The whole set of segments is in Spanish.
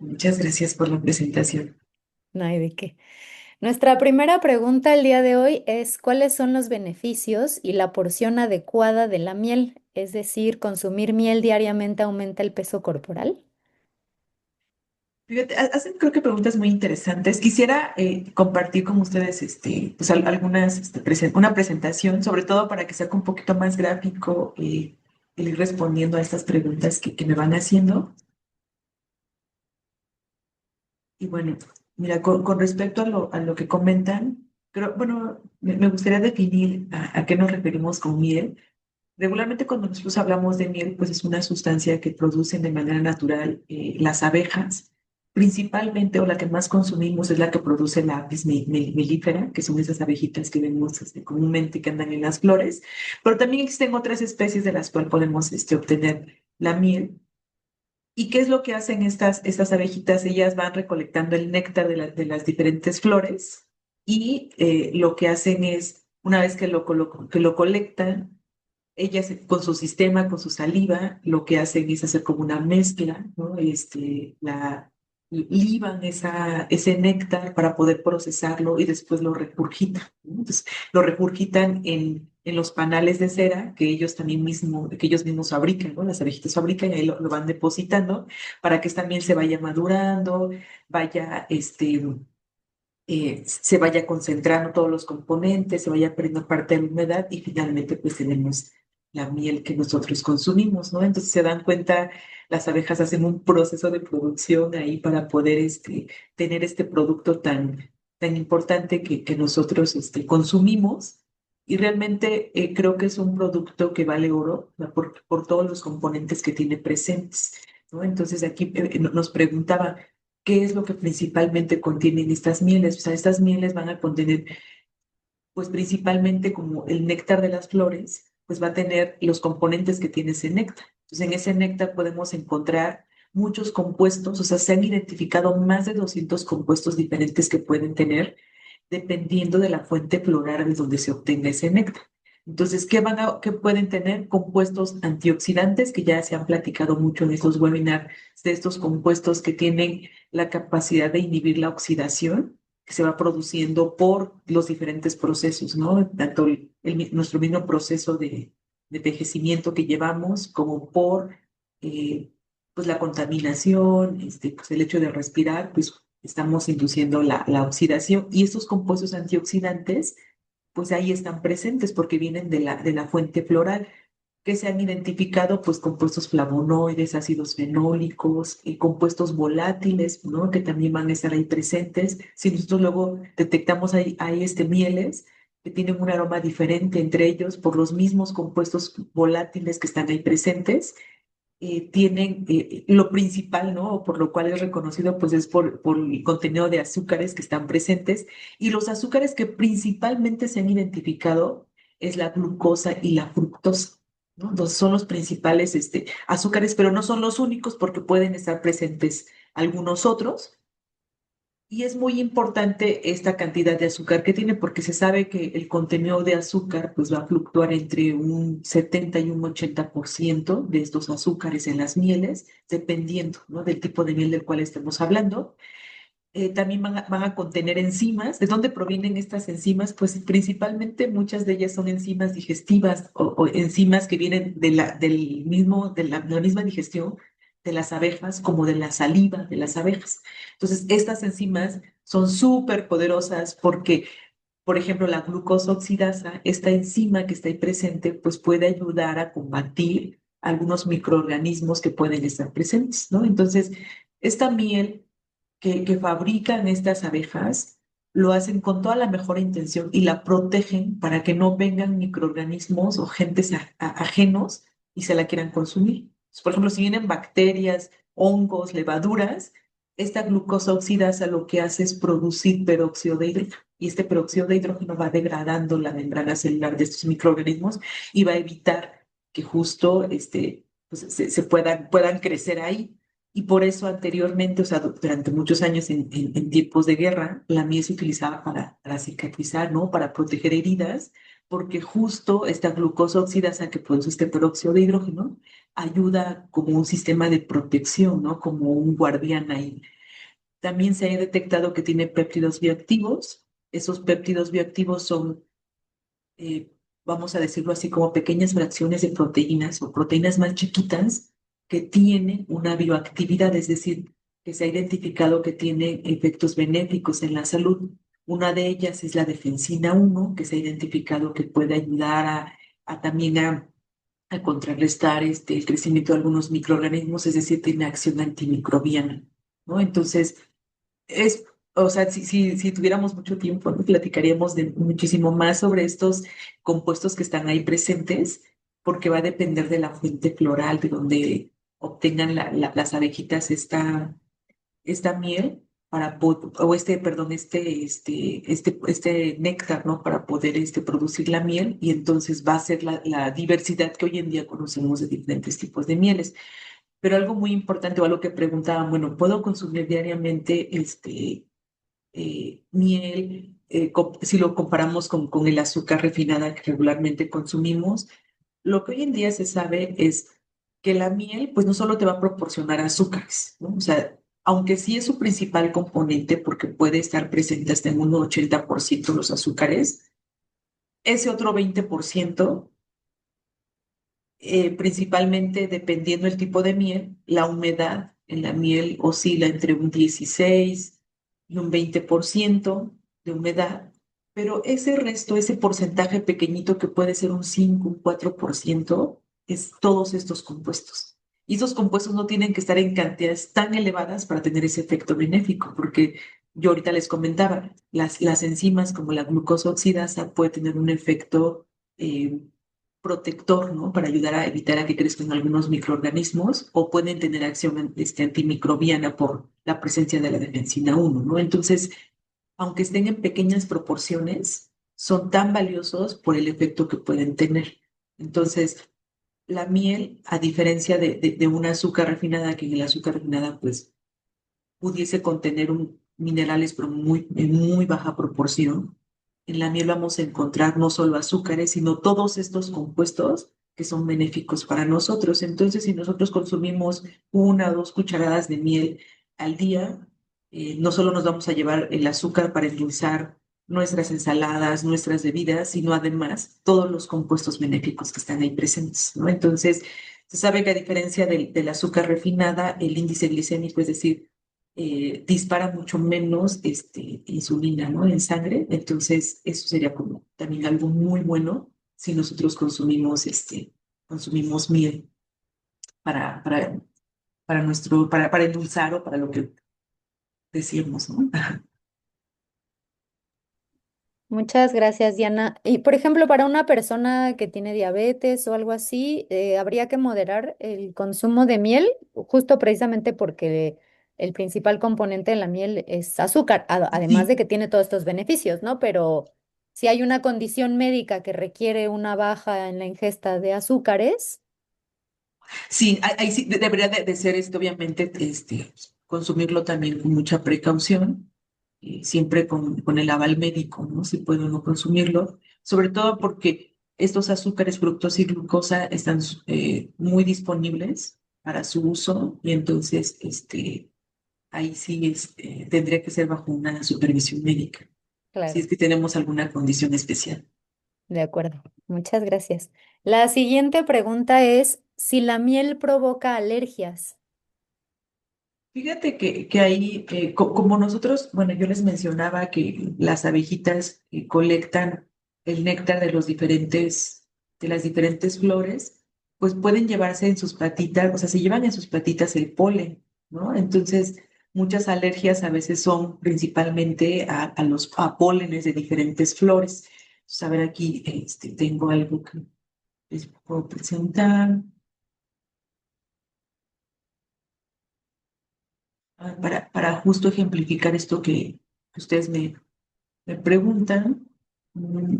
Muchas gracias por la presentación. No hay de qué. Nuestra primera pregunta el día de hoy es, ¿cuáles son los beneficios y la porción adecuada de la miel? Es decir, ¿consumir miel diariamente aumenta el peso corporal? Fíjate, hacen creo que preguntas muy interesantes. Quisiera compartir con ustedes pues, algunas, una presentación, sobre todo para que sea un poquito más gráfico el ir respondiendo a estas preguntas que me van haciendo. Y bueno, mira, con respecto a lo que comentan, creo, bueno, me gustaría definir a qué nos referimos con miel. Regularmente cuando nosotros hablamos de miel, pues es una sustancia que producen de manera natural las abejas. Principalmente, o la que más consumimos, es la que produce la apis mellifera, que son esas abejitas que vemos comúnmente que andan en las flores. Pero también existen otras especies de las cuales podemos obtener la miel. ¿Y qué es lo que hacen estas abejitas? Ellas van recolectando el néctar de las diferentes flores y lo que hacen es, una vez que lo colectan, ellas con su sistema, con su saliva, lo que hacen es hacer como una mezcla, ¿no? Liban ese néctar para poder procesarlo y después lo regurgitan, ¿no? Entonces, lo regurgitan en los panales de cera que ellos mismos fabrican, ¿no? Las abejitas fabrican y ahí lo van depositando para que esta miel se vaya madurando, vaya, se vaya concentrando todos los componentes, se vaya perdiendo parte de la humedad y finalmente pues tenemos la miel que nosotros consumimos, ¿no? Entonces se dan cuenta, las abejas hacen un proceso de producción ahí para poder tener este producto tan importante que nosotros consumimos. Y realmente creo que es un producto que vale oro, ¿no? Por todos los componentes que tiene presentes, ¿no? Entonces aquí nos preguntaba, ¿qué es lo que principalmente contienen estas mieles? O sea, estas mieles van a contener, pues principalmente como el néctar de las flores, pues va a tener los componentes que tiene ese néctar. Entonces, en ese néctar podemos encontrar muchos compuestos, o sea, se han identificado más de 200 compuestos diferentes que pueden tener, dependiendo de la fuente floral de donde se obtenga ese néctar. Entonces, ¿qué pueden tener? Compuestos antioxidantes, que ya se han platicado mucho en estos webinars, de estos compuestos que tienen la capacidad de inhibir la oxidación que se va produciendo por los diferentes procesos, ¿no? Tanto nuestro mismo proceso de envejecimiento que llevamos, como por pues la contaminación, pues el hecho de respirar, pues estamos induciendo la oxidación y estos compuestos antioxidantes, pues ahí están presentes porque vienen de la fuente floral que se han identificado pues compuestos flavonoides, ácidos fenólicos y compuestos volátiles, ¿no? Que también van a estar ahí presentes. Si nosotros luego detectamos ahí mieles que tienen un aroma diferente entre ellos por los mismos compuestos volátiles que están ahí presentes, tienen lo principal, ¿no? O por lo cual es reconocido, pues es por el contenido de azúcares que están presentes. Y los azúcares que principalmente se han identificado es la glucosa y la fructosa, ¿no? Son los principales azúcares, pero no son los únicos porque pueden estar presentes algunos otros. Y es muy importante esta cantidad de azúcar que tiene porque se sabe que el contenido de azúcar pues va a fluctuar entre un 70 y un 80% de estos azúcares en las mieles, dependiendo, ¿no? Del tipo de miel del cual estemos hablando. También van a contener enzimas. ¿De dónde provienen estas enzimas? Pues principalmente muchas de ellas son enzimas digestivas o enzimas que vienen de la misma digestión de las abejas como de la saliva de las abejas. Entonces, estas enzimas son súper poderosas porque, por ejemplo, la glucosa oxidasa, esta enzima que está ahí presente, pues puede ayudar a combatir algunos microorganismos que pueden estar presentes, ¿no? Entonces, esta miel que fabrican estas abejas lo hacen con toda la mejor intención y la protegen para que no vengan microorganismos o gentes ajenos y se la quieran consumir. Por ejemplo, si vienen bacterias, hongos, levaduras, esta glucosa oxidasa lo que hace es producir peróxido de hidrógeno. Y este peróxido de hidrógeno va degradando la membrana celular de estos microorganismos y va a evitar que justo pues, se puedan crecer ahí. Y por eso anteriormente, o sea, durante muchos años en tiempos de guerra, la miel se utilizaba para cicatrizar, ¿no? Para proteger heridas, porque justo esta glucosa oxidasa que produce este peróxido de hidrógeno ayuda como un sistema de protección, ¿no? Como un guardián ahí. También se ha detectado que tiene péptidos bioactivos. Esos péptidos bioactivos son, eh, vamos a decirlo así, como pequeñas fracciones de proteínas o proteínas más chiquitas que tienen una bioactividad, es decir, que se ha identificado que tienen efectos benéficos en la salud. Una de ellas es la defensina 1, que se ha identificado que puede ayudar a también a contrarrestar el crecimiento de algunos microorganismos, es decir, tiene acción antimicrobiana, ¿no? Entonces, es, o sea, si tuviéramos mucho tiempo, ¿no? Platicaríamos de muchísimo más sobre estos compuestos que están ahí presentes, porque va a depender de la fuente floral, de donde obtengan las abejitas esta miel o perdón, este néctar, ¿no? Para poder producir la miel y entonces va a ser la diversidad que hoy en día conocemos de diferentes tipos de mieles. Pero algo muy importante o algo que preguntaban, bueno, ¿puedo consumir diariamente miel? Si lo comparamos con el azúcar refinada que regularmente consumimos, lo que hoy en día se sabe es que la miel, pues no solo te va a proporcionar azúcares, ¿no? O sea, aunque sí es su principal componente porque puede estar presente hasta en un 80% los azúcares, ese otro 20%, principalmente dependiendo del tipo de miel, la humedad en la miel oscila entre un 16 y un 20% de humedad, pero ese resto, ese porcentaje pequeñito que puede ser un 5 un 4%, es todos estos compuestos. Y esos compuestos no tienen que estar en cantidades tan elevadas para tener ese efecto benéfico, porque yo ahorita les comentaba, las enzimas como la glucosa oxidasa puede tener un efecto protector, ¿no? Para ayudar a evitar a que crezcan algunos microorganismos o pueden tener acción antimicrobiana por la presencia de la defensina 1, ¿no? Entonces, aunque estén en pequeñas proporciones, son tan valiosos por el efecto que pueden tener. Entonces, la miel, a diferencia de una azúcar refinada, que en el azúcar refinada, pues, pudiese contener minerales, pero en muy baja proporción. En la miel vamos a encontrar no solo azúcares, sino todos estos compuestos que son benéficos para nosotros. Entonces, si nosotros consumimos 1 o 2 cucharadas de miel al día, no solo nos vamos a llevar el azúcar para endulzar nuestras ensaladas, nuestras bebidas, sino además todos los compuestos benéficos que están ahí presentes, ¿no? Entonces, se sabe que a diferencia del azúcar refinada, el índice glicémico, es decir, dispara mucho menos insulina, ¿no? En sangre. Entonces, eso sería como también algo muy bueno si nosotros consumimos miel para, para, para endulzar o para lo que decíamos, ¿no? Muchas gracias, Diana. Y por ejemplo, para una persona que tiene diabetes o algo así, habría que moderar el consumo de miel, justo precisamente porque el principal componente de la miel es azúcar, además de Sí, que tiene todos estos beneficios, ¿no? Pero si hay una condición médica que requiere una baja en la ingesta de azúcares, sí, ahí sí debería de ser obviamente, consumirlo también con mucha precaución, siempre con el aval médico, ¿no? Si puede o no consumirlo, sobre todo porque estos azúcares, fructosa y glucosa están muy disponibles para su uso y entonces, ahí sí tendría que ser bajo una supervisión médica, si claro, es que tenemos alguna condición especial. de acuerdo. Muchas gracias. La siguiente pregunta es si la miel provoca alergias. Fíjate que ahí, como nosotros, bueno, yo les mencionaba que las abejitas colectan el néctar de las diferentes flores, pues pueden llevarse en sus patitas, o sea, se llevan en sus patitas el polen, ¿no? Entonces, muchas alergias a veces son principalmente a pólenes de diferentes flores. Entonces, a ver, aquí tengo algo que les puedo presentar. Para justo ejemplificar esto que ustedes me preguntan. mm,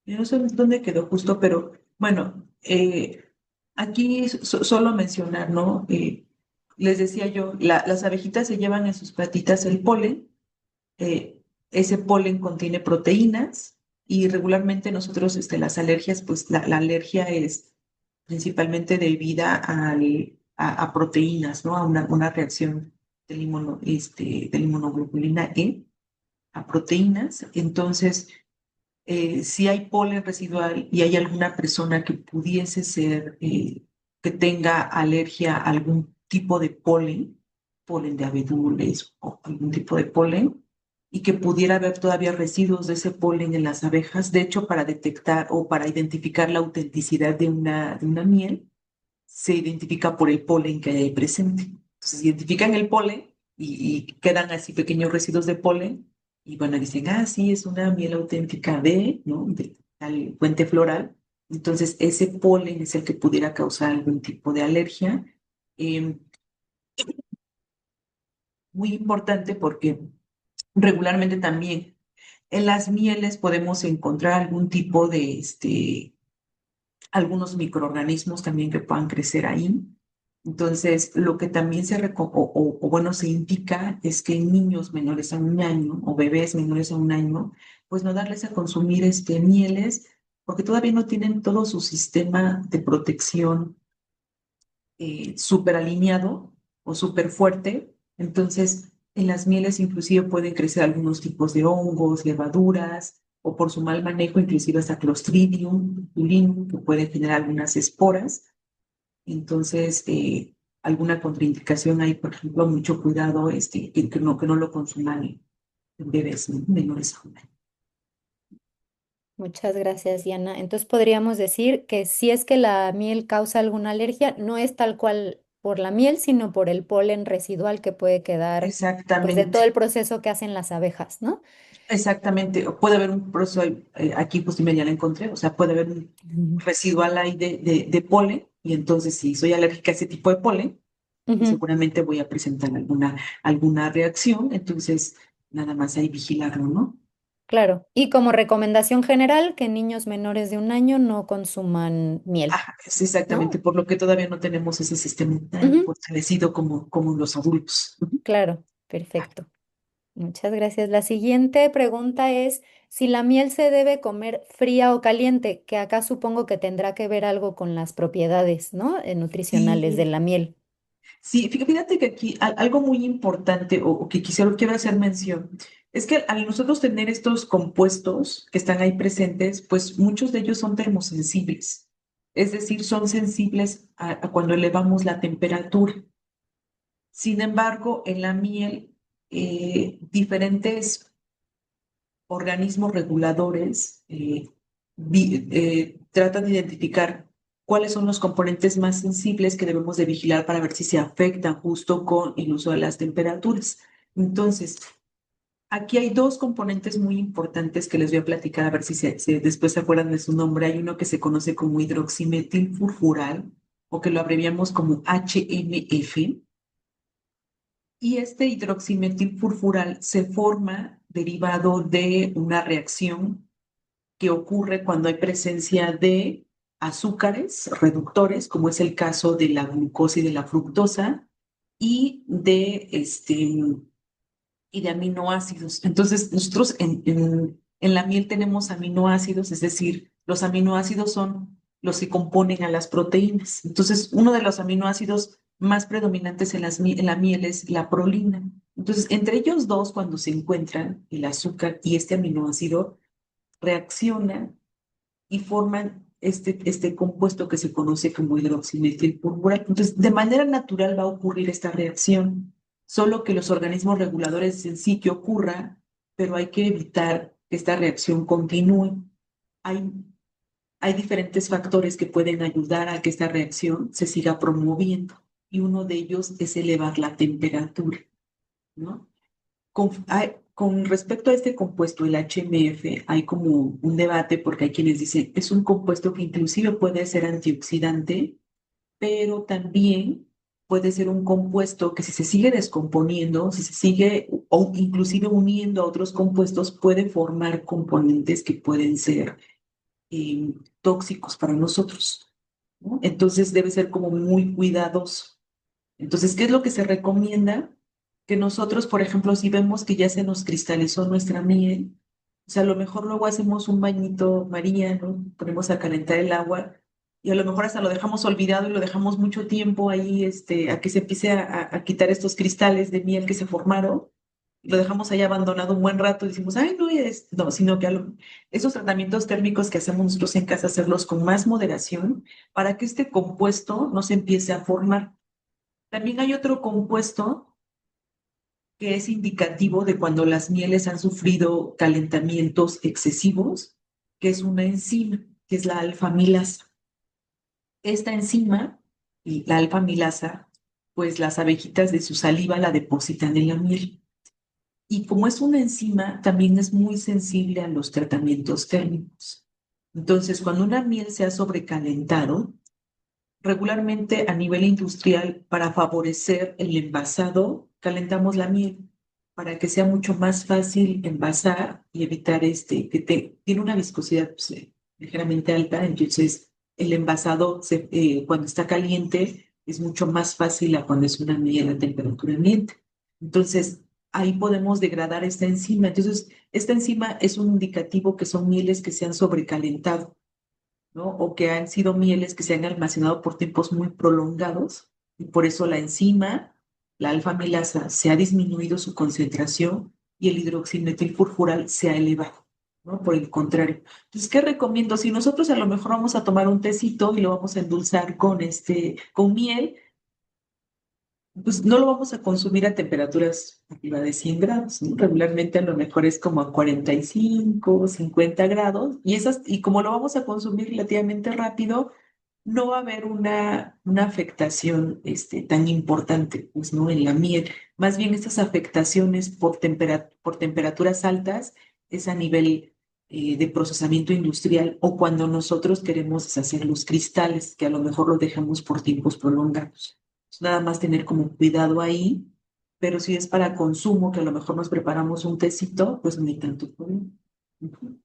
Yo no sé dónde quedó justo, pero bueno, aquí solo mencionar, ¿no? Les decía yo, las abejitas se llevan en sus patitas el polen. Ese polen contiene proteínas y regularmente nosotros, las alergias, pues la alergia es principalmente debida a proteínas, ¿no? A una reacción de la inmunoglobulina E a proteínas. Entonces, si hay polen residual y hay alguna persona que pudiese ser, que tenga alergia a algún tipo de polen, polen de abedules o algún tipo de polen, y que pudiera haber todavía residuos de ese polen en las abejas, de hecho, para detectar o para identificar la autenticidad de una miel, se identifica por el polen que hay ahí presente. Entonces, identifican el polen y quedan así pequeños residuos de polen y bueno, dicen, ah, sí, es una miel auténtica de, ¿no? De tal fuente floral. Entonces, ese polen es el que pudiera causar algún tipo de alergia. Eh, Muy importante porque regularmente también en las mieles podemos encontrar algún tipo de, algunos microorganismos también que puedan crecer ahí. Entonces, lo que también bueno, se indica es que en niños menores a un año o bebés menores a un año, pues no darles a consumir mieles porque todavía no tienen todo su sistema de protección súper alineado o súper fuerte. Entonces, en las mieles inclusive pueden crecer algunos tipos de hongos, levaduras, o por su mal manejo, inclusive hasta Clostridium, botulinum, que pueden generar algunas esporas. Entonces, alguna contraindicación hay, por ejemplo, mucho cuidado, que no lo consuman en bebés, ¿no? Menores a un año. Muchas gracias, Diana. Entonces podríamos decir que si es que la miel causa alguna alergia, no es tal cual por la miel, sino por el polen residual que puede quedar, pues, de todo el Exactamente. proceso que hacen las abejas, ¿no? Exactamente, o puede haber un proceso, aquí pues ya la encontré, o sea, puede haber un Ujú. residual ahí de polen, y entonces si soy alérgica a ese tipo de polen, pues Ujú, seguramente voy a presentar alguna reacción, entonces nada más ahí vigilarlo, ¿no? claro. Y como recomendación general, que niños menores de un año no consuman miel, Ajá, es exactamente, ¿no? por lo que todavía no tenemos ese sistema tan Ujú, fortalecido como los adultos. Ujú. claro, perfecto. Muchas gracias. La siguiente pregunta es si la miel se debe comer fría o caliente, que acá supongo que tendrá que ver algo con las propiedades, ¿no? Nutricionales de Sí, la miel. sí, fíjate que aquí algo muy importante o que quiero hacer mención es que al nosotros tener estos compuestos que están ahí presentes, pues muchos de ellos son termosensibles, es decir, son sensibles a cuando elevamos la temperatura. Sin embargo, en la miel, diferentes organismos reguladores tratan de identificar cuáles son los componentes más sensibles que debemos de vigilar para ver si se afectan justo con el uso de las temperaturas. Entonces, aquí hay dos componentes muy importantes que les voy a platicar, a ver si después se acuerdan de su nombre. Hay uno que se conoce como hidroximetilfurfural o que lo abreviamos como HMF. Y este hidroximetilfurfural se forma derivado de una reacción que ocurre cuando hay presencia de azúcares reductores, como es el caso de la glucosa y de la fructosa, y de aminoácidos. Entonces, nosotros en la miel tenemos aminoácidos, es decir, los aminoácidos son los que componen a las proteínas. Entonces, uno de los aminoácidos más predominantes en la miel es la prolina. Entonces, entre ellos dos, cuando se encuentran el azúcar y este aminoácido, reaccionan y forman este compuesto que se conoce como hidroximetilfurfural. Entonces, de manera natural va a ocurrir esta reacción, solo que los organismos reguladores dicen sí que ocurra, pero hay que evitar que esta reacción continúe. Hay, hay diferentes factores que pueden ayudar a que esta reacción se siga promoviendo y uno de ellos es elevar la temperatura, ¿no? Con respecto a este compuesto, el HMF, hay como un debate porque hay quienes dicen es un compuesto que inclusive puede ser antioxidante, pero también puede ser un compuesto que si se sigue descomponiendo, si se sigue o inclusive uniendo a otros compuestos, puede formar componentes que pueden ser tóxicos para nosotros, ¿no? Entonces debe ser como muy cuidadoso. Entonces, ¿qué es lo que se recomienda? Que nosotros, por ejemplo, si vemos que ya se nos cristalizó nuestra miel, o sea, a lo mejor luego hacemos un bañito María, ¿no? Ponemos a calentar el agua y a lo mejor hasta lo dejamos olvidado y lo dejamos mucho tiempo ahí, a que se empiece a quitar estos cristales de miel que se formaron. Lo dejamos ahí abandonado un buen rato y decimos, ay, no, no, sino que esos tratamientos térmicos que hacemos nosotros en casa, hacerlos con más moderación para que este compuesto no se empiece a formar. También hay otro compuesto que es indicativo de cuando las mieles han sufrido calentamientos excesivos, que es una enzima, que es la alfa-milasa. Esta enzima, y la alfa-milasa, pues las abejitas de su saliva la depositan en la miel. Y como es una enzima, también es muy sensible a los tratamientos térmicos. Entonces, cuando una miel se ha sobrecalentado, regularmente a nivel industrial, para favorecer el envasado, calentamos la miel para que sea mucho más fácil envasar y evitar tiene una viscosidad pues, ligeramente alta, entonces el envasado cuando está caliente es mucho más fácil a cuando es una miel a temperatura ambiente. Entonces ahí podemos degradar esta enzima. Entonces esta enzima es un indicativo que son mieles que se han sobrecalentado, ¿no? O que han sido mieles que se han almacenado por tiempos muy prolongados y por eso la enzima, la alfa-milasa, se ha disminuido su concentración y el hidroximetilfurfural se ha elevado, ¿no? Por el contrario. Entonces, ¿qué recomiendo? Si nosotros a lo mejor vamos a tomar un tecito y lo vamos a endulzar con miel, pues no lo vamos a consumir a temperaturas arriba de 100 grados, ¿no? Regularmente a lo mejor es como a 45, 50 grados, y como lo vamos a consumir relativamente rápido, no va a haber una afectación tan importante, pues, ¿no? En la miel. Más bien estas afectaciones por temperaturas altas es a nivel de procesamiento industrial o cuando nosotros queremos deshacer los cristales, que a lo mejor los dejamos por tiempos prolongados. Nada más tener como cuidado ahí, pero si es para consumo, que a lo mejor nos preparamos un tecito, pues ni tanto problema. Ujú.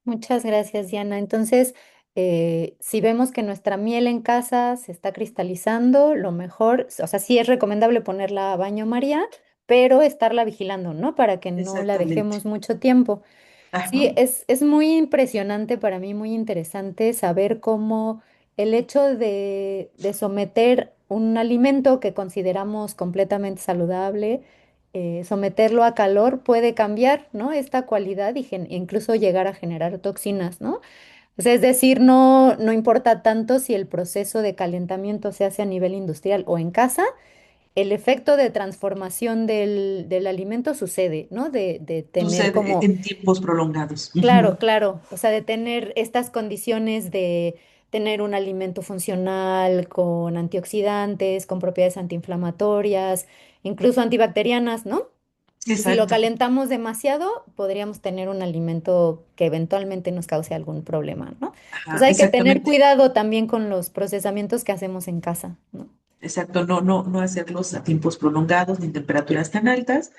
Muchas gracias, Diana. Entonces, si vemos que nuestra miel en casa se está cristalizando, lo mejor, o sea, sí es recomendable ponerla a baño María, pero estarla vigilando, ¿no? Para que no la Exactamente. dejemos mucho tiempo. Ajá. Sí, es muy impresionante para mí, muy interesante saber cómo el hecho de someter un alimento que consideramos completamente saludable, someterlo a calor puede cambiar, ¿no? Esta cualidad y incluso llegar a generar toxinas, ¿no? O sea, es decir, no importa tanto si el proceso de calentamiento se hace a nivel industrial o en casa, el efecto de transformación del alimento sucede, ¿no? De tener Sucede como en tiempos prolongados. claro, Ujú. claro. O sea, de tener estas condiciones de tener un alimento funcional con antioxidantes, con propiedades antiinflamatorias, incluso antibacterianas, ¿no? Si lo Exacto. calentamos demasiado, podríamos tener un alimento que eventualmente nos cause algún problema, ¿no? Entonces Ajá, hay que tener exactamente. cuidado también con los procesamientos que hacemos en casa, ¿no? Exacto. No hacerlos a tiempos prolongados ni en temperaturas tan altas.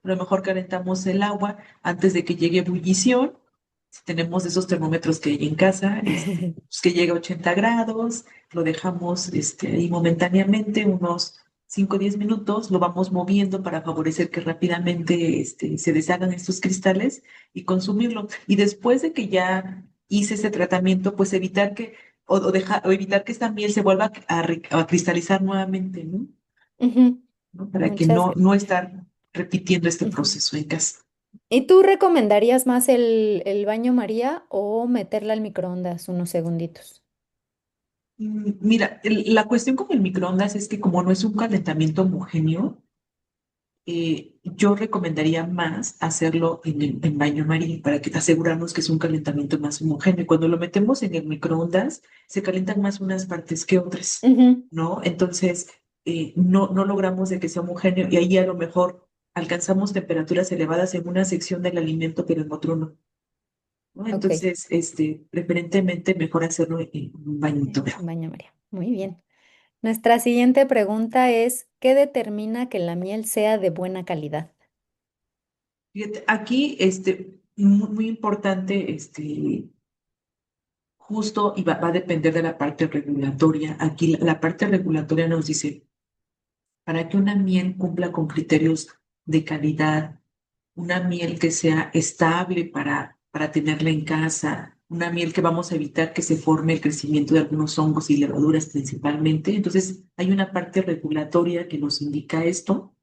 A lo mejor calentamos el agua antes de que llegue a ebullición. Si tenemos esos termómetros que hay en casa, pues que llegue a 80 grados, lo dejamos ahí momentáneamente, unos 5 o 10 minutos, lo vamos moviendo para favorecer que rápidamente se deshagan estos cristales y consumirlo. Y después de que ya hice ese tratamiento, pues evitar o evitar que esta miel se vuelva a cristalizar nuevamente, ¿no? Ujú. ¿No? Para que Muchas no gracias. estar repitiendo este Ujú. proceso en casa. ¿Y tú recomendarías más el baño María o meterla al microondas unos segunditos? Mira, la cuestión con el microondas es que como no es un calentamiento homogéneo, yo recomendaría más hacerlo en baño María para que asegurarnos que es un calentamiento más homogéneo. Cuando lo metemos en el microondas, se calientan más unas partes que otras, Ujú. ¿no? Entonces, no logramos de que sea homogéneo y ahí a lo mejor alcanzamos temperaturas elevadas en una sección del alimento, pero en otro no, ¿no? Ok, Entonces, preferentemente mejor hacerlo en un bañito. baño María. Muy bien. Nuestra siguiente pregunta es, ¿qué determina que la miel sea de buena calidad? Fíjate, aquí, muy importante, justo y va a depender de la parte regulatoria. Aquí la parte regulatoria nos dice, para que una miel cumpla con criterios de calidad, una miel que sea estable para tenerla en casa, una miel que vamos a evitar que se forme el crecimiento de algunos hongos y levaduras principalmente. Entonces, hay una parte regulatoria que nos indica esto.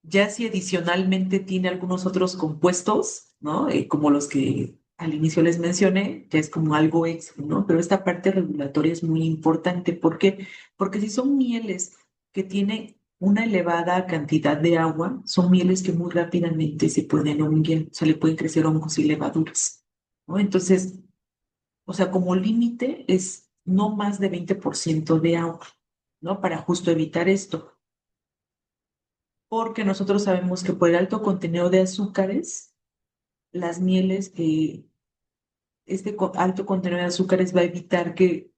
Ya si adicionalmente tiene algunos otros compuestos, ¿no? Como los que al inicio les mencioné, ya es como algo extra, ¿no? Pero esta parte regulatoria es muy importante. ¿Por qué? Porque si son mieles que tienen una elevada cantidad de agua, son mieles que muy rápidamente se pueden honguear, o sea, le pueden crecer hongos y levaduras, ¿no? Entonces, o sea, como límite es no más de 20% de agua, ¿no? Para justo evitar esto, porque nosotros sabemos que por el alto contenido de azúcares, las mieles, alto contenido de azúcares va a evitar que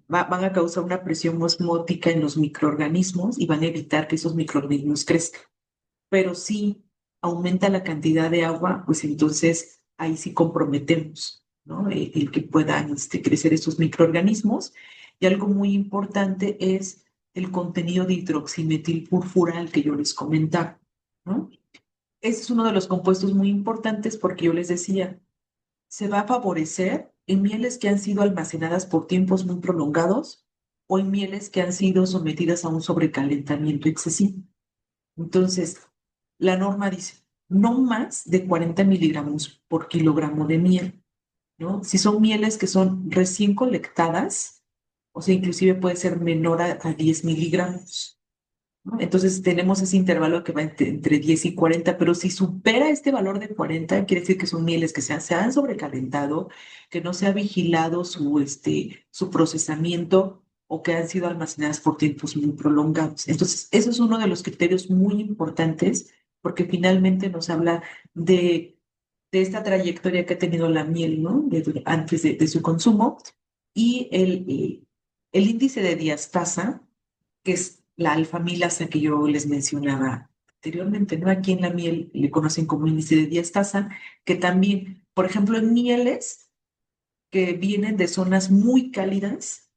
van a causar una presión osmótica en los microorganismos y van a evitar que esos microorganismos crezcan. Pero si aumenta la cantidad de agua, pues entonces ahí sí comprometemos, ¿no? El que puedan crecer esos microorganismos. Y algo muy importante es el contenido de hidroximetilfurfural que yo les comentaba, ¿no? Ese es uno de los compuestos muy importantes porque yo les decía, se va a favorecer en mieles que han sido almacenadas por tiempos muy prolongados o en mieles que han sido sometidas a un sobrecalentamiento excesivo. Entonces, la norma dice no más de 40 miligramos por kilogramo de miel, ¿no? Si son mieles que son recién colectadas, o sea, inclusive puede ser menor a 10 miligramos, ¿no? Entonces tenemos ese intervalo que va entre 10 y 40, pero si supera este valor de 40, quiere decir que son mieles que se han sobrecalentado, que no se ha vigilado su procesamiento o que han sido almacenadas por tiempos muy prolongados. Entonces, eso es uno de los criterios muy importantes porque finalmente nos habla de esta trayectoria que ha tenido la miel, ¿no? Antes de su consumo y el índice de diastasa que es la alfamilasa que yo les mencionaba anteriormente, ¿no? Aquí en la miel le conocen como índice de diastasa, que también, por ejemplo, en mieles que vienen de zonas muy cálidas,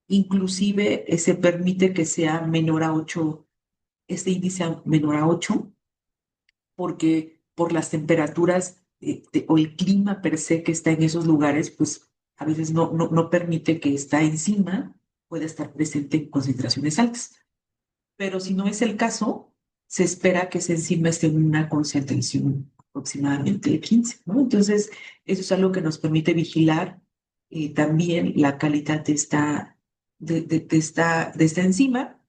inclusive se permite que sea menor a 8, este índice menor a 8, porque por las temperaturas o el clima per se que está en esos lugares, pues a veces no permite que esta enzima pueda estar presente en concentraciones altas. Pero si no es el caso, se espera que esa enzima esté en una concentración aproximadamente de 15, ¿no? Entonces, eso es algo que nos permite vigilar también la calidad de esta enzima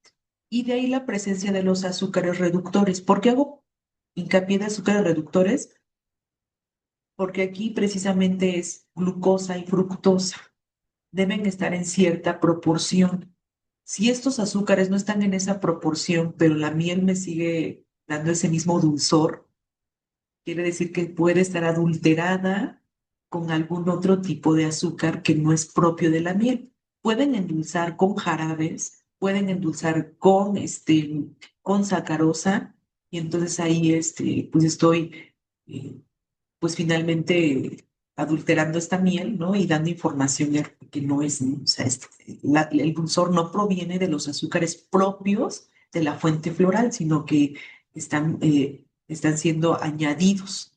y de ahí la presencia de los azúcares reductores. ¿Por qué hago hincapié de azúcares reductores? Porque aquí precisamente es glucosa y fructosa. Deben estar en cierta proporción. Si estos azúcares no están en esa proporción, pero la miel me sigue dando ese mismo dulzor, quiere decir que puede estar adulterada con algún otro tipo de azúcar que no es propio de la miel. Pueden endulzar con jarabes, pueden endulzar con sacarosa, y entonces ahí pues estoy eh, pues finalmente adulterando esta miel, ¿no? Y dando información que no es, ¿no? O sea, el dulzor no proviene de los azúcares propios de la fuente floral, sino que están siendo añadidos.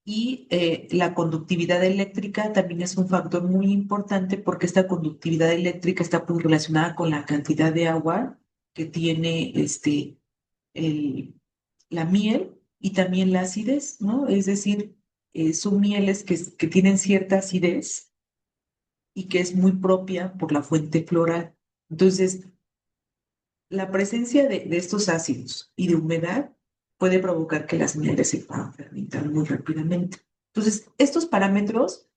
Y la conductividad eléctrica también es un factor muy importante porque esta conductividad eléctrica está pues, relacionada con la cantidad de agua que tiene el, la miel y también la acidez, ¿no? Es decir, son mieles que tienen cierta acidez y que es muy propia por la fuente floral. Entonces, la presencia de estos ácidos y de humedad puede provocar que las mieles se puedan fermentar muy rápidamente. Entonces, estos parámetros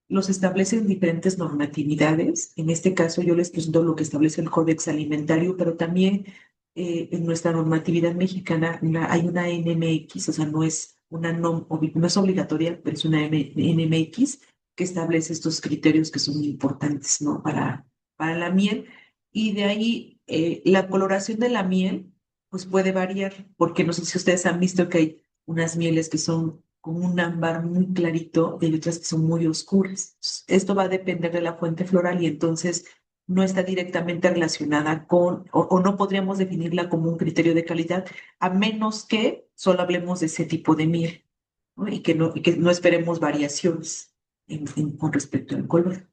los establecen diferentes normatividades. En este caso, yo les presento lo que establece el Códex Alimentario, pero también en nuestra normatividad mexicana hay una NMX, o sea, no es obligatoria, pero es una NMX que establece estos criterios que son importantes, ¿no? Para la miel. Y de ahí la coloración de la miel, pues puede variar, porque no sé si ustedes han visto que hay unas mieles que son con un ámbar muy clarito y hay otras que son muy oscuras. Esto va a depender de la fuente floral y entonces no está directamente relacionada con, o no podríamos definirla como un criterio de calidad, a menos que solo hablemos de ese tipo de miel, ¿no? Y que no esperemos variaciones con respecto al color.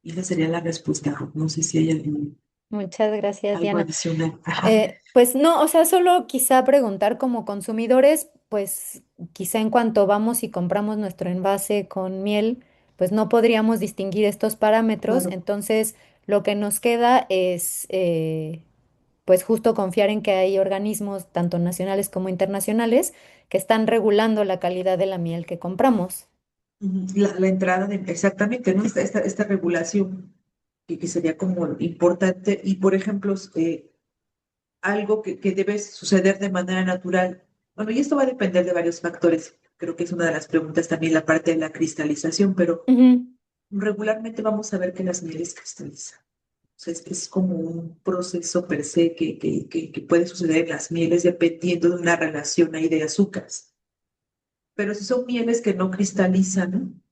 Y esa sería la respuesta. No sé si hay Muchas gracias, algo Diana. adicional. Ajá. Pues no, o sea, solo quizá preguntar como consumidores, pues quizá en cuanto vamos y compramos nuestro envase con miel, pues no podríamos distinguir estos parámetros, Claro. entonces lo que nos queda es pues justo confiar en que hay organismos, tanto nacionales como internacionales, que están regulando la calidad de la miel que compramos. Ujú. La entrada de, exactamente, ¿no? Esta regulación que sería como importante y, por ejemplo, algo que debe suceder de manera natural. Bueno, y esto va a depender de varios factores. Creo que es una de las preguntas también la parte de la cristalización, pero Ujú, regularmente vamos a ver que las mieles cristalizan. O sea, es como un proceso per se que puede suceder en las mieles dependiendo de una relación ahí de azúcares. Pero si son mieles que no cristalizan,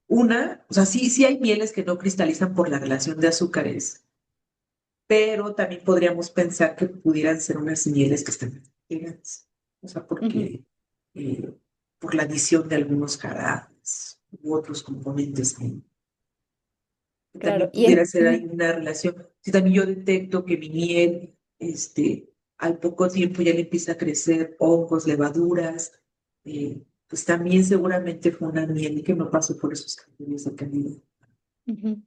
o sea, sí hay mieles que no cristalizan por la relación de azúcares, pero también podríamos pensar que pudieran ser unas mieles que están elegantes, o sea, ujú, eh, por la adición de algunos jarabes u otros componentes que claro, también pudiera ser ahí una relación. Si también yo detecto que mi miel, al poco tiempo ya le empieza a crecer hongos, levaduras, pues también seguramente fue una miel que no pasó por esos criterios de calidad. ujú.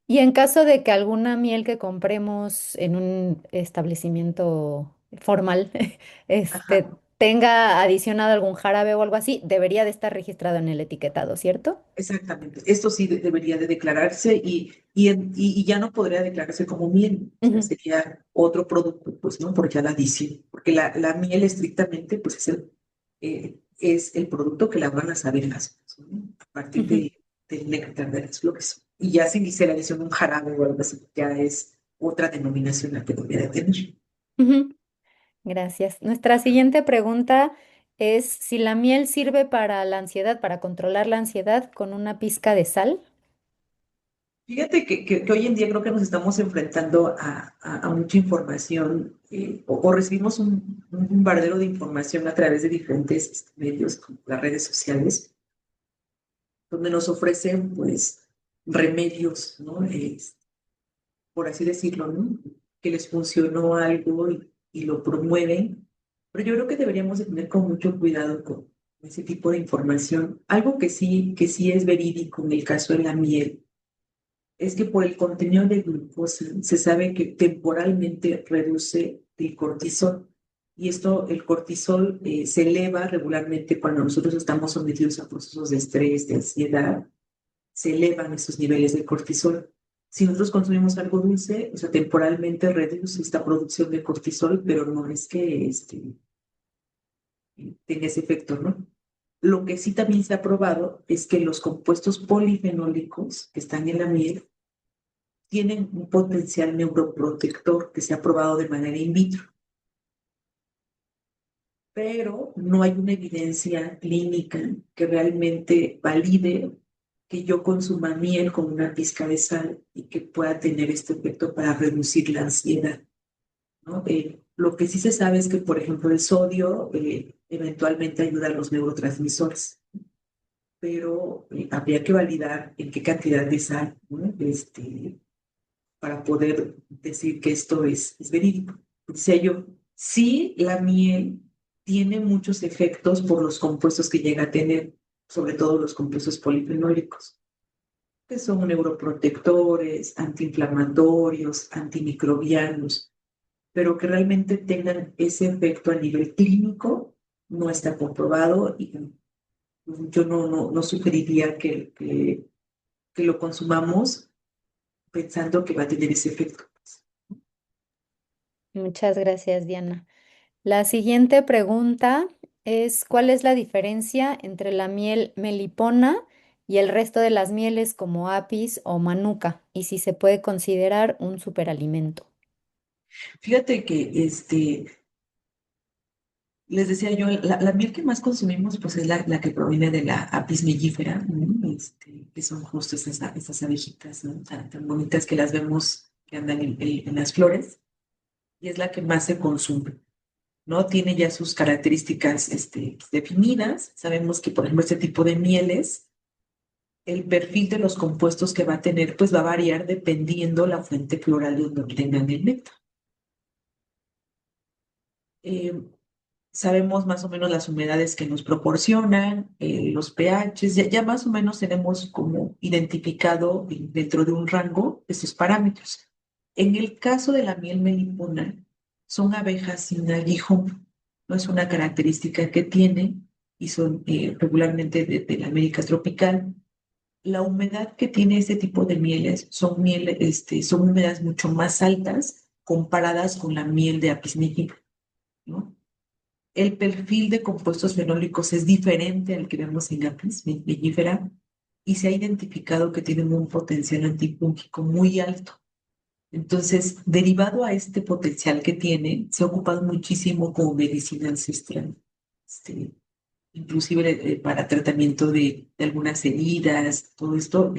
Y en caso de que alguna miel que compremos en un establecimiento formal, Ajá. tenga adicionado algún jarabe o algo así, debería de estar registrado en el etiquetado, ¿cierto? Exactamente. Esto sí debería de declararse y ya no podría declararse como miel. O sea, Ujú, sería otro producto, pues, ¿no? Por ya la adición. Porque la miel estrictamente, pues, es el producto que la van a saber las cosas, ¿no? A partir ujú, del néctar de las flores. Y ya si dice la adición un jarabe o algo así, ya es otra denominación la que debería de tener. ujú. Gracias. Nuestra siguiente pregunta es si la miel sirve para la ansiedad, para controlar la ansiedad con una pizca de sal. Fíjate que hoy en día creo que nos estamos enfrentando a mucha información o recibimos un bombardero de información a través de diferentes medios como las redes sociales, donde nos ofrecen pues remedios, ¿no? Por así decirlo, ¿no? Que les funcionó algo y lo promueven. Pero yo creo que deberíamos de tener con mucho cuidado con ese tipo de información. Algo que sí es verídico en el caso de la miel es que por el contenido de glucosa se sabe que temporalmente reduce el cortisol. Y esto, el cortisol se eleva regularmente cuando nosotros estamos sometidos a procesos de estrés, de ansiedad, se elevan esos niveles de cortisol. Si nosotros consumimos algo dulce, o sea, temporalmente reduce esta producción de cortisol, pero no es que tenga ese efecto, ¿no? Lo que sí también se ha probado es que los compuestos polifenólicos que están en la miel tienen un potencial neuroprotector que se ha probado de manera in vitro, pero no hay una evidencia clínica que realmente valide que yo consuma miel con una pizca de sal y que pueda tener este efecto para reducir la ansiedad, ¿no? Lo que sí se sabe es que, por ejemplo, el sodio eventualmente ayuda a los neurotransmisores, pero habría que validar en qué cantidad de sal, ¿no? Para poder decir que esto es verídico. Decía yo, sí, la miel tiene muchos efectos por los compuestos que llega a tener, sobre todo los compuestos polifenólicos, que son neuroprotectores, antiinflamatorios, antimicrobianos, pero que realmente tengan ese efecto a nivel clínico no está comprobado y yo no sugeriría que lo consumamos pensando que va a tener ese efecto. Muchas gracias, Diana. La siguiente pregunta es, ¿cuál es la diferencia entre la miel melipona y el resto de las mieles como apis o manuka? Y si se puede considerar un superalimento. Fíjate que les decía yo, la miel que más consumimos pues es la que proviene de la apis mellifera, ¿no? Que son justo esas abejitas, ¿no? Tan bonitas que las vemos que andan en las flores y es la que más se consume, ¿no? Tiene ya sus características definidas. Sabemos que, por ejemplo, este tipo de mieles, el perfil de los compuestos que va a tener pues va a variar dependiendo la fuente floral de donde obtengan el néctar. Eh, Sabemos más o menos las humedades que nos proporcionan, los pHs, ya más o menos tenemos como identificado dentro de un rango esos parámetros. En el caso de la miel melipona, son abejas sin aguijón, no es una característica que tiene y son regularmente de la América tropical. La humedad que tiene este tipo de mieles son humedades mucho más altas comparadas con la miel de apis mellifera, ¿no? El perfil de compuestos fenólicos es diferente al que vemos en Apis mellifera y se ha identificado que tienen un potencial antifúngico muy alto. Entonces, derivado a este potencial que tiene, se ha ocupado muchísimo como medicina ancestral, este, inclusive para tratamiento de algunas heridas, todo esto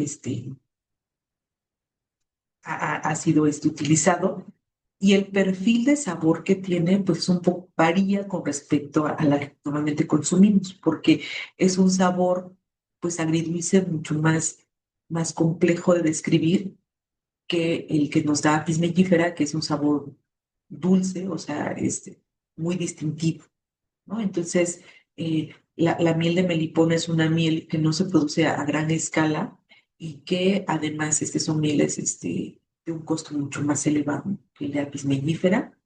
ha sido utilizado y el perfil de sabor que tiene, pues un poco varía con respecto a la que normalmente consumimos, porque es un sabor, pues agridulce mucho más complejo de describir que el que nos da Apis mellifera, que es un sabor dulce, o sea, muy distintivo, ¿no? Entonces, la miel de melipona es una miel que no se produce a gran escala y que además son mieles de un costo mucho más elevado que el de apis mellifera.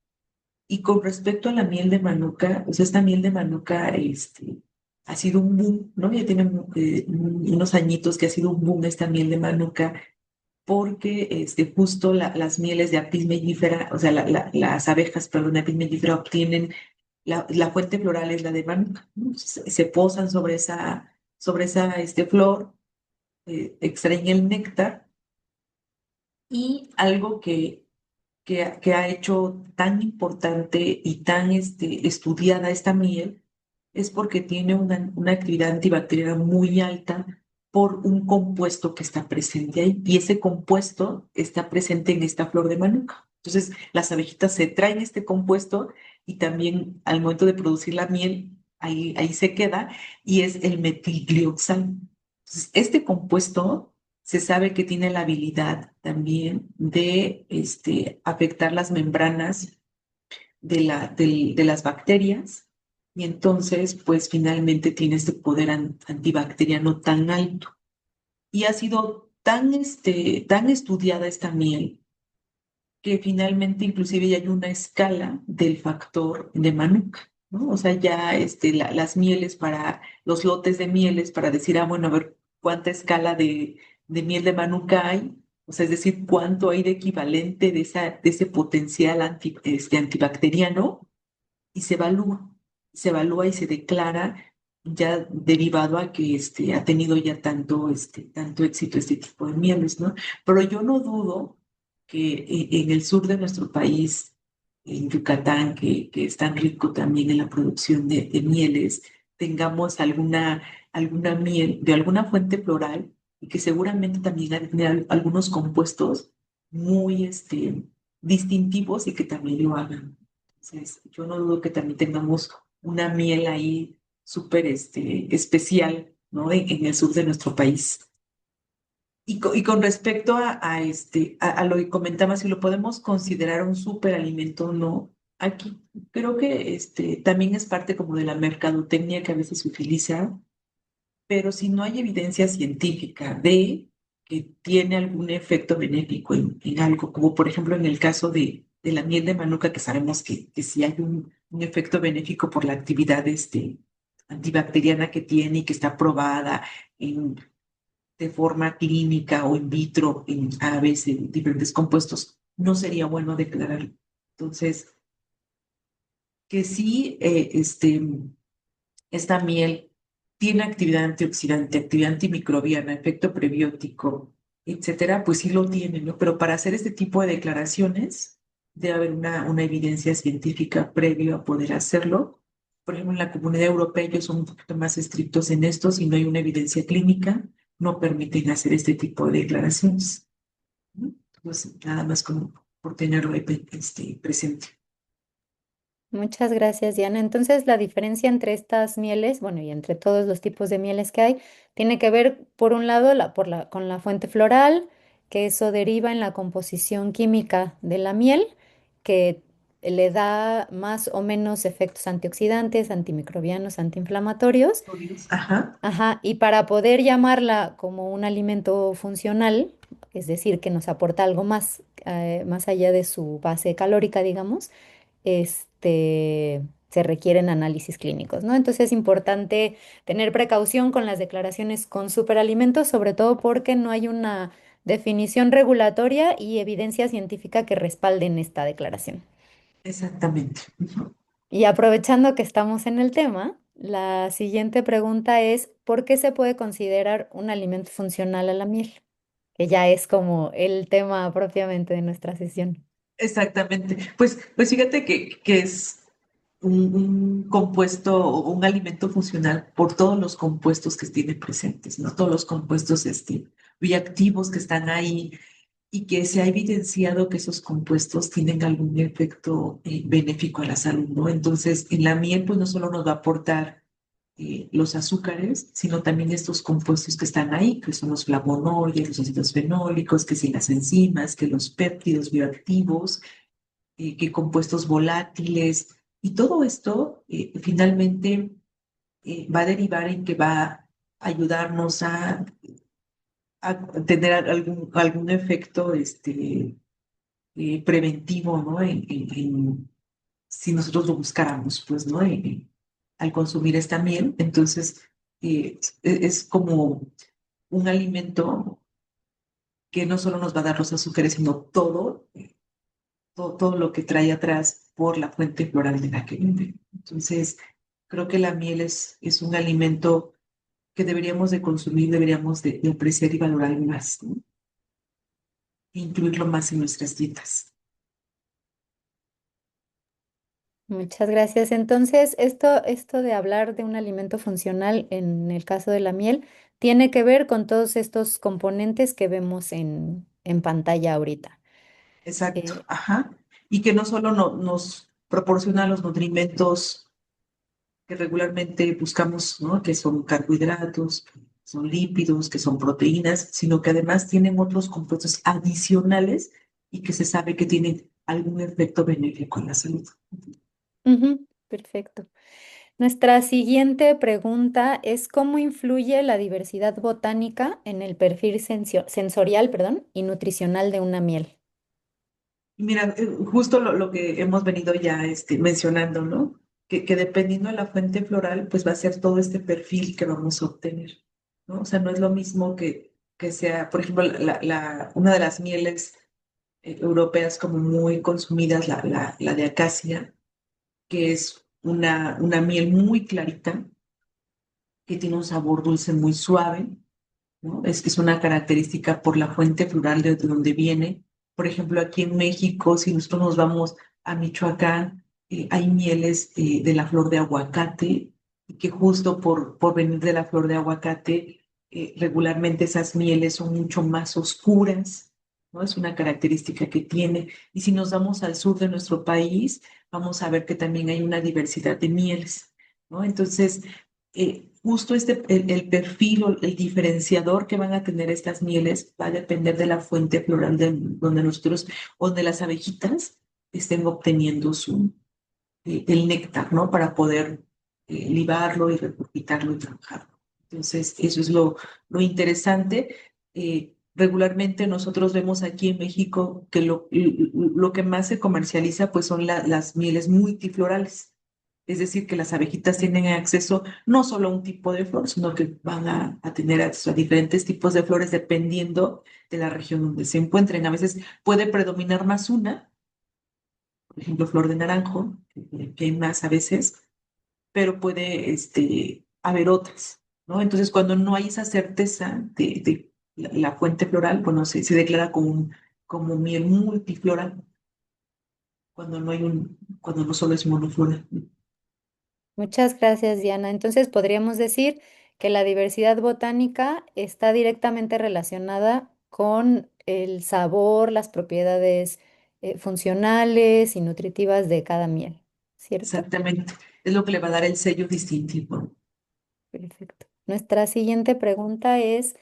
Y con respecto a la miel de manuka, o sea, esta miel de manuka ha sido un boom, ¿no? Ya tiene unos añitos que ha sido un boom esta miel de manuka porque justo las mieles de apis mellifera, o sea, las abejas, perdón, de apis mellifera obtienen la fuente floral es la de manuka, ¿no? Se posan sobre esa flor, extraen el néctar y algo que ha hecho tan importante y tan estudiada esta miel es porque tiene una actividad antibacteriana muy alta por un compuesto que está presente ahí y ese compuesto está presente en esta flor de manuka. Entonces, las abejitas se traen este compuesto y también al momento de producir la miel, ahí se queda y es el metilglioxal. Entonces, este compuesto se sabe que tiene la habilidad también de afectar las membranas de las bacterias y entonces pues finalmente tiene este poder antibacteriano tan alto. Y ha sido tan estudiada esta miel que finalmente inclusive ya hay una escala del factor de Manuka, ¿no? O sea, ya las mieles para los lotes de mieles para decir, bueno, a ver cuánta escala de miel de Manuka hay, o sea, es decir, cuánto hay de equivalente de ese potencial antibacteriano y se evalúa y se declara ya derivado a que ha tenido ya tanto éxito este tipo de mieles, ¿no? Pero yo no dudo que en el sur de nuestro país, en Yucatán, que es tan rico también en la producción de mieles, tengamos alguna miel de alguna fuente floral y que seguramente también ha de tener algunos compuestos muy distintivos y que también lo hagan. Entonces, yo no dudo que también tengamos una miel ahí súper especial, ¿no? En el sur de nuestro país. Y con respecto a lo que comentaba, si lo podemos considerar un superalimento o no, aquí creo que también es parte como de la mercadotecnia que a veces se utiliza, pero si no hay evidencia científica de que tiene algún efecto benéfico en algo, como por ejemplo en el caso de la miel de manuka, que sabemos que sí hay un efecto benéfico por la actividad antibacteriana que tiene y que está probada en de forma clínica o in vitro en aves, en diferentes compuestos, no sería bueno declararlo. Entonces, que sí, esta miel tiene actividad antioxidante, actividad antimicrobiana, efecto prebiótico, etcétera, pues sí lo tiene, ¿no? Pero para hacer este tipo de declaraciones, debe haber una evidencia científica previa a poder hacerlo Por ejemplo, en la Comunidad Europea ellos son un poquito más estrictos en esto, si no hay una evidencia clínica, no permiten hacer este tipo de declaraciones, ¿no? Entonces, nada más como por tenerlo ahí presente. Muchas gracias, Diana. Entonces, la diferencia entre estas mieles, bueno, y entre todos los tipos de mieles que hay, tiene que ver, por un lado, con la fuente floral, que eso deriva en la composición química de la miel, que le da más o menos efectos antioxidantes, antimicrobianos, antiinflamatorios. Ajá, Ajá, y para poder llamarla como un alimento funcional, es decir, que nos aporta algo más, más allá de su base calórica, digamos, se requieren análisis clínicos, ¿no? Entonces es importante tener precaución con las declaraciones con superalimentos, sobre todo porque no hay una definición regulatoria y evidencia científica que respalden esta declaración. exactamente. Ujú. Y aprovechando que estamos en el tema, la siguiente pregunta es, ¿por qué se puede considerar un alimento funcional a la miel? Que ya es como el tema propiamente de nuestra sesión. Exactamente. Pues fíjate que es un compuesto o un alimento funcional por todos los compuestos que tiene presentes, ¿no? Todos los compuestos bioactivos que están ahí y que se ha evidenciado que esos compuestos tienen algún efecto benéfico a la salud, ¿no? Entonces, en la miel, pues no solo nos va a aportar los azúcares, sino también estos compuestos que están ahí, que son los flavonoides, los ácidos fenólicos, que si las enzimas, que los péptidos bioactivos, que compuestos volátiles, y todo esto finalmente va a derivar en que va a ayudarnos a tener algún efecto preventivo, ¿no? Si nosotros lo buscáramos, pues, ¿no? Al consumir esta miel, entonces es como un alimento que no solo nos va a dar los azúcares, sino todo lo que trae atrás por la fuente floral de la que vive. Entonces, creo que la miel es un alimento que deberíamos de consumir, deberíamos de apreciar y valorar más, ¿no? E incluirlo más en nuestras dietas. Muchas gracias. Entonces, esto de hablar de un alimento funcional en el caso de la miel tiene que ver con todos estos componentes que vemos en pantalla ahorita. Exacto, Eh, ajá. Y que no solo nos proporciona los nutrimentos que regularmente buscamos, ¿no? Que son carbohidratos, que son lípidos, que son proteínas, sino que además tienen otros compuestos adicionales y que se sabe que tienen algún efecto benéfico en la salud. Ujú, perfecto. Nuestra siguiente pregunta es ¿cómo influye la diversidad botánica en el perfil sensorial, perdón, y nutricional de una miel? Y mira, justo lo que hemos venido ya mencionando, ¿no? Que dependiendo de la fuente floral, pues va a ser todo este perfil que vamos a obtener, ¿no? O sea, no es lo mismo que sea, por ejemplo, una de las mieles europeas como muy consumidas, la de acacia, que es una miel muy clarita, que tiene un sabor dulce muy suave, ¿no? Es una característica por la fuente floral de donde viene. Por ejemplo, aquí en México, si nosotros nos vamos a Michoacán, hay mieles de la flor de aguacate, y que justo por venir de la flor de aguacate, regularmente esas mieles son mucho más oscuras, ¿no? Es una característica que tiene. Y si nos vamos al sur de nuestro país, vamos a ver que también hay una diversidad de mieles, ¿no? Entonces, justo el perfil o el diferenciador que van a tener estas mieles va a depender de la fuente floral donde nosotros, o de las abejitas estén obteniendo el néctar, ¿no? Para poder libarlo y regurgitarlo y trabajarlo. Entonces, eso es lo interesante. Regularmente nosotros vemos aquí en México que lo que más se comercializa pues son las mieles multiflorales. Es decir, que las abejitas tienen acceso no solo a un tipo de flor, sino que van a tener acceso a diferentes tipos de flores dependiendo de la región donde se encuentren. A veces puede predominar más una, por ejemplo, flor de naranjo, que hay más a veces, pero puede haber otras, ¿no? Entonces, cuando no hay esa certeza de la fuente floral, bueno, se declara como miel multifloral, cuando no solo es monofloral. Muchas gracias, Diana. Entonces, podríamos decir que la diversidad botánica está directamente relacionada con el sabor, las propiedades funcionales y nutritivas de cada miel, ¿cierto? Exactamente. Es lo que le va a dar el sello distintivo. Perfecto. Nuestra siguiente pregunta es,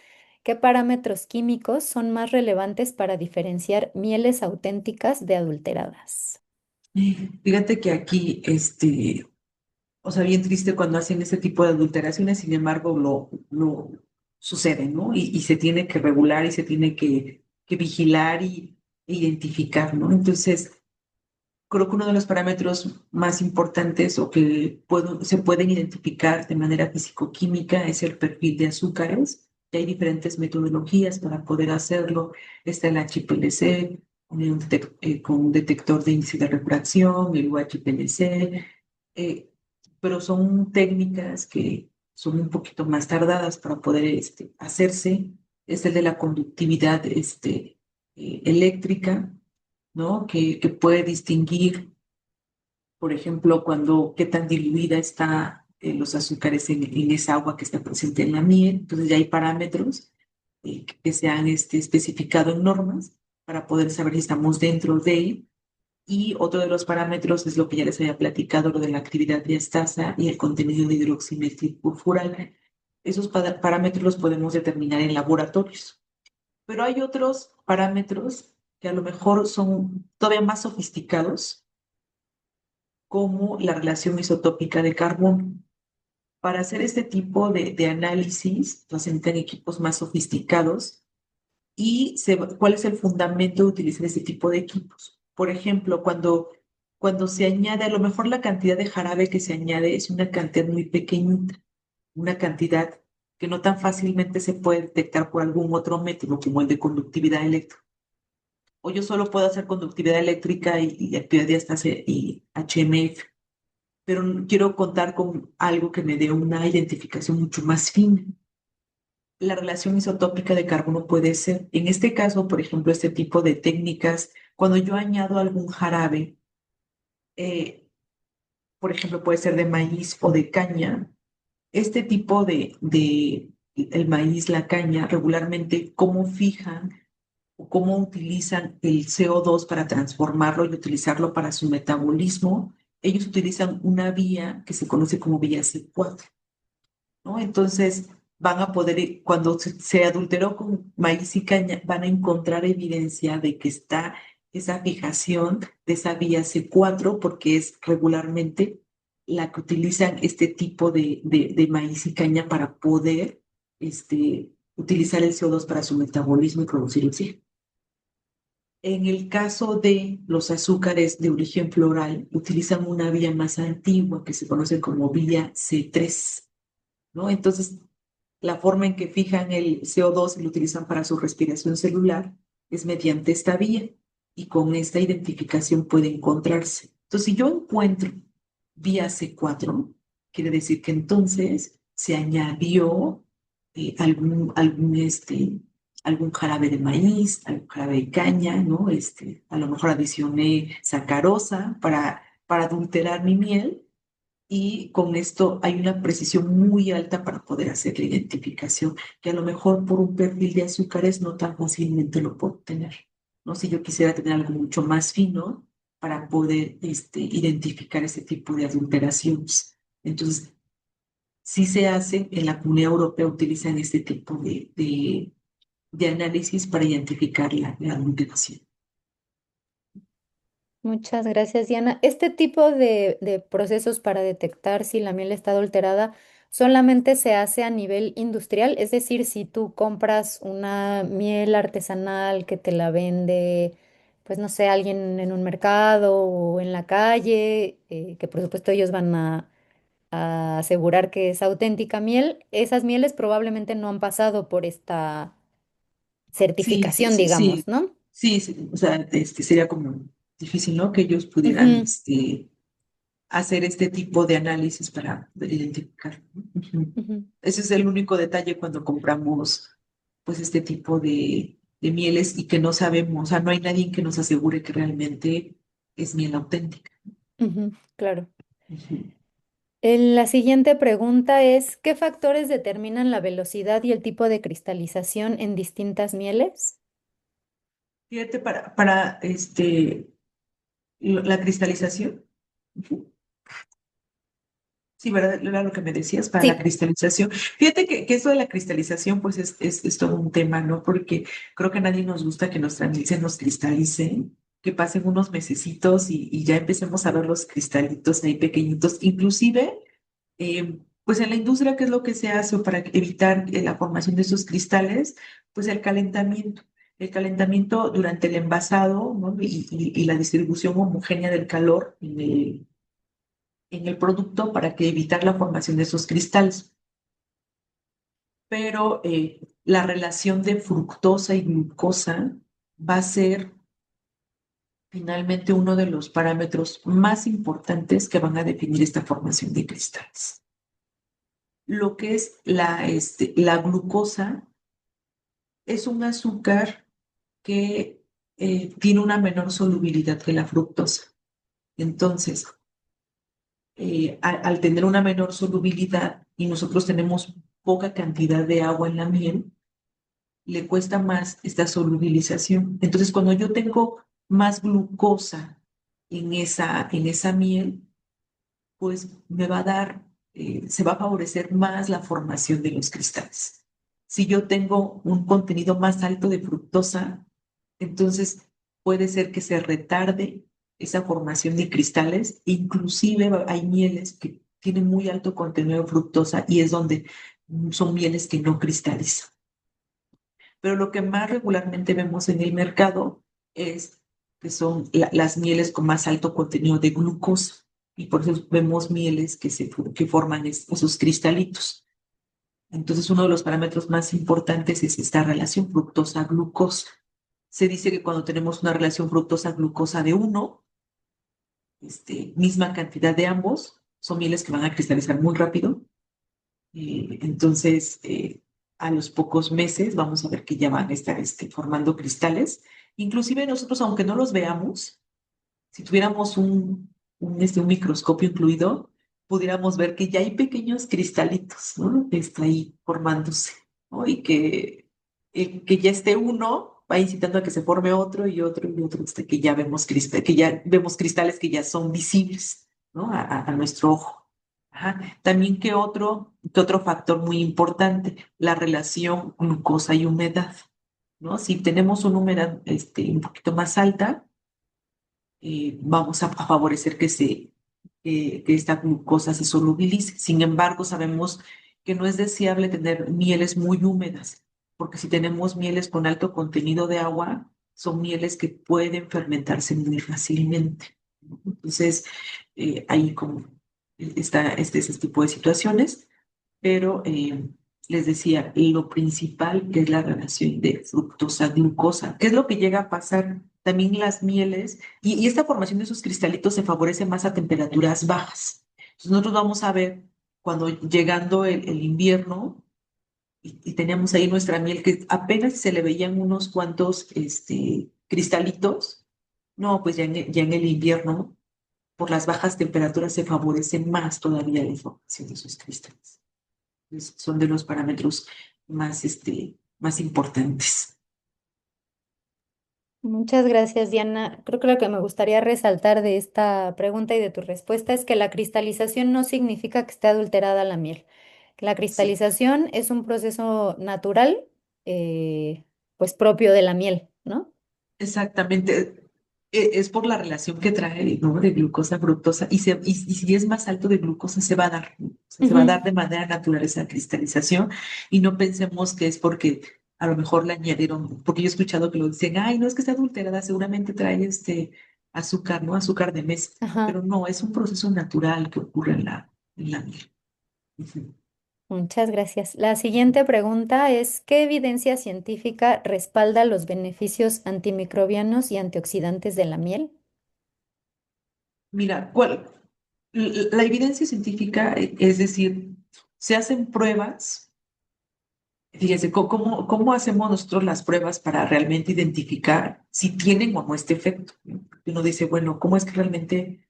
¿qué parámetros químicos son más relevantes para diferenciar mieles auténticas de adulteradas? Fíjate que aquí, o sea, bien triste cuando hacen este tipo de adulteraciones, sin embargo, lo sucede, ¿no? Y se tiene que regular y se tiene que vigilar y e identificar, ¿no? Entonces, creo que uno de los parámetros más importantes o que se pueden identificar de manera físico-química es el perfil de azúcares. Y hay diferentes metodologías para poder hacerlo. Está el HPLC, con un detector de índice de refracción, el UHPLC, eh, pero son técnicas que son un poquito más tardadas para poder hacerse. Es el de la conductividad eléctrica, ¿no? Que puede distinguir, por ejemplo, qué tan diluida está los azúcares en esa agua que está presente en la miel. Entonces ya hay parámetros que se han especificado en normas para poder saber si estamos dentro de. Y otro de los parámetros es lo que ya les había platicado, lo de la actividad diastasa y el contenido de hidroximetilfurfural. Esos parámetros los podemos determinar en laboratorios. Pero hay otros parámetros que a lo mejor son todavía más sofisticados, como la relación isotópica de carbono. Para hacer este tipo de análisis, se necesitan equipos más sofisticados y cuál es el fundamento de utilizar este tipo de equipos. Por ejemplo, cuando se añade, a lo mejor la cantidad de jarabe que se añade es una cantidad muy pequeñita, una cantidad que no tan fácilmente se puede detectar por algún otro método como el de conductividad eléctrica. O yo solo puedo hacer conductividad eléctrica y actividad diastasa y HMF, pero quiero contar con algo que me dé una identificación mucho más fina. La relación isotópica de carbono puede ser, en este caso, por ejemplo, este tipo de técnicas, cuando yo añado algún jarabe, eh, por ejemplo, puede ser de maíz o de caña, este tipo el maíz, la caña, regularmente, cómo fijan o cómo utilizan el CO2 para transformarlo y utilizarlo para su metabolismo, ellos utilizan una vía que se conoce como vía C4, ¿no? Entonces van a poder, cuando se adulteró con maíz y caña, van a encontrar evidencia de que está esa fijación de esa vía C4 porque es regularmente la que utilizan este tipo de maíz y caña para poder utilizar el CO2 para su metabolismo y producir oxígeno. En el caso de los azúcares de origen floral, utilizan una vía más antigua que se conoce como vía C3, ¿no? Entonces, la forma en que fijan el CO2 y lo utilizan para su respiración celular es mediante esta vía y con esta identificación puede encontrarse. Entonces, si yo encuentro vía C4, quiere decir que entonces se añadió algún jarabe de maíz, algún jarabe de caña, ¿no? A lo mejor adicioné sacarosa para adulterar mi miel y con esto hay una precisión muy alta para poder hacer la identificación, que a lo mejor por un perfil de azúcares no tan fácilmente lo puedo tener, ¿no? Si yo quisiera tener algo mucho más fino para poder identificar ese tipo de adulteraciones. Entonces, sí se hace, en la Comunidad Europea utilizan este tipo de análisis para identificar la adulteración. Muchas gracias, Diana. Este tipo de procesos para detectar si la miel está adulterada solamente se hace a nivel industrial, es decir, si tú compras una miel artesanal que te la vende, pues no sé, alguien en un mercado o en la calle, que por supuesto ellos van a asegurar que es auténtica miel, esas mieles probablemente no han pasado por esta Sí, sí, certificación, sí, sí, digamos, ¿no? sí, sí, o sea, sería como difícil, ¿no? Que ellos pudieran Ujú, hacer este tipo de análisis para identificar, ¿no? Ujú. ujú, Ese es el único detalle cuando compramos, pues, este tipo de mieles y que no sabemos, o sea, no hay nadie que nos asegure que realmente es miel auténtica. ujú, claro. Ujú. La siguiente pregunta es, ¿qué factores determinan la velocidad y el tipo de cristalización en distintas mieles? Fíjate, para la cristalización. Ujú. Sí, ¿verdad? Era lo que me decías para la Sí. cristalización. Fíjate que eso de la cristalización, pues es todo un tema, ¿no? Porque creo que a nadie nos gusta que nuestra miel se nos cristalice, que pasen unos mesecitos y ya empecemos a ver los cristalitos ahí pequeñitos. Inclusive, pues en la industria, ¿qué es lo que se hace para evitar la formación de esos cristales? Pues el calentamiento. El calentamiento durante el envasado, ¿no? Y la distribución homogénea del calor en el producto para que evitar la formación de esos cristales. Pero la relación de fructosa y glucosa va a ser finalmente uno de los parámetros más importantes que van a definir esta formación de cristales. Lo que es la glucosa es un azúcar que tiene una menor solubilidad que la fructosa. Entonces, al tener una menor solubilidad y nosotros tenemos poca cantidad de agua en la miel, le cuesta más esta solubilización. Entonces, cuando yo tengo más glucosa en esa miel, pues me va a dar, se va a favorecer más la formación de los cristales. Si yo tengo un contenido más alto de fructosa, entonces puede ser que se retarde esa formación de cristales. Inclusive hay mieles que tienen muy alto contenido de fructosa y es donde son mieles que no cristalizan. Pero lo que más regularmente vemos en el mercado es que son las mieles con más alto contenido de glucosa y por eso vemos mieles que forman esos cristalitos. Entonces, uno de los parámetros más importantes es esta relación fructosa-glucosa. Se dice que cuando tenemos una relación fructosa-glucosa de uno, misma cantidad de ambos, son mieles que van a cristalizar muy rápido. Entonces, a los pocos meses vamos a ver que ya van a estar formando cristales. Inclusive nosotros, aunque no los veamos, si tuviéramos un microscopio incluido, pudiéramos ver que ya hay pequeños cristalitos, ¿no? Que está ahí formándose, ¿no? Y que ya esté uno, va incitando a que se forme otro y otro y otro, hasta que ya vemos que ya vemos cristales que ya son visibles, ¿no? A nuestro ojo. Ajá. También que otro factor muy importante, la relación glucosa y humedad, ¿no? Si tenemos una humedad un poquito más alta, vamos a favorecer que esta glucosa se solubilice. Sin embargo, sabemos que no es deseable tener mieles muy húmedas, porque si tenemos mieles con alto contenido de agua, son mieles que pueden fermentarse muy fácilmente. Entonces, ahí como está ese tipo de situaciones, pero les decía, lo principal que es la relación de fructosa-glucosa. ¿Qué es lo que llega a pasar? También las mieles, y esta formación de esos cristalitos se favorece más a temperaturas bajas. Entonces nosotros vamos a ver cuando llegando el invierno y teníamos ahí nuestra miel que apenas se le veían unos cuantos cristalitos, no, pues ya en el invierno, por las bajas temperaturas se favorece más todavía la formación de esos cristales. Son de los parámetros más importantes. Muchas gracias, Diana. Creo que lo que me gustaría resaltar de esta pregunta y de tu respuesta es que la cristalización no significa que esté adulterada la miel. La Sí, cristalización es un proceso natural, eh, pues propio de la miel, ¿no? exactamente. Es por la relación que trae, ¿no? De glucosa fructosa y si es más alto de glucosa se va a dar, ¿no? O sea, se va a dar Ujú. de manera natural esa cristalización y no pensemos que es porque a lo mejor le añadieron, porque yo he escuchado que lo dicen, ay, no es que está adulterada, seguramente trae azúcar, ¿no? Azúcar de mesa, Ajá. pero no, es un proceso natural que ocurre en la miel. Ujú. Muchas gracias. La siguiente pregunta es, ¿qué evidencia científica respalda los beneficios antimicrobianos y antioxidantes de la miel? Mira, la evidencia científica, es decir, se hacen pruebas. Fíjese, ¿cómo hacemos nosotros las pruebas para realmente identificar si tienen o no este efecto? ¿No? Uno dice, bueno, ¿cómo es que realmente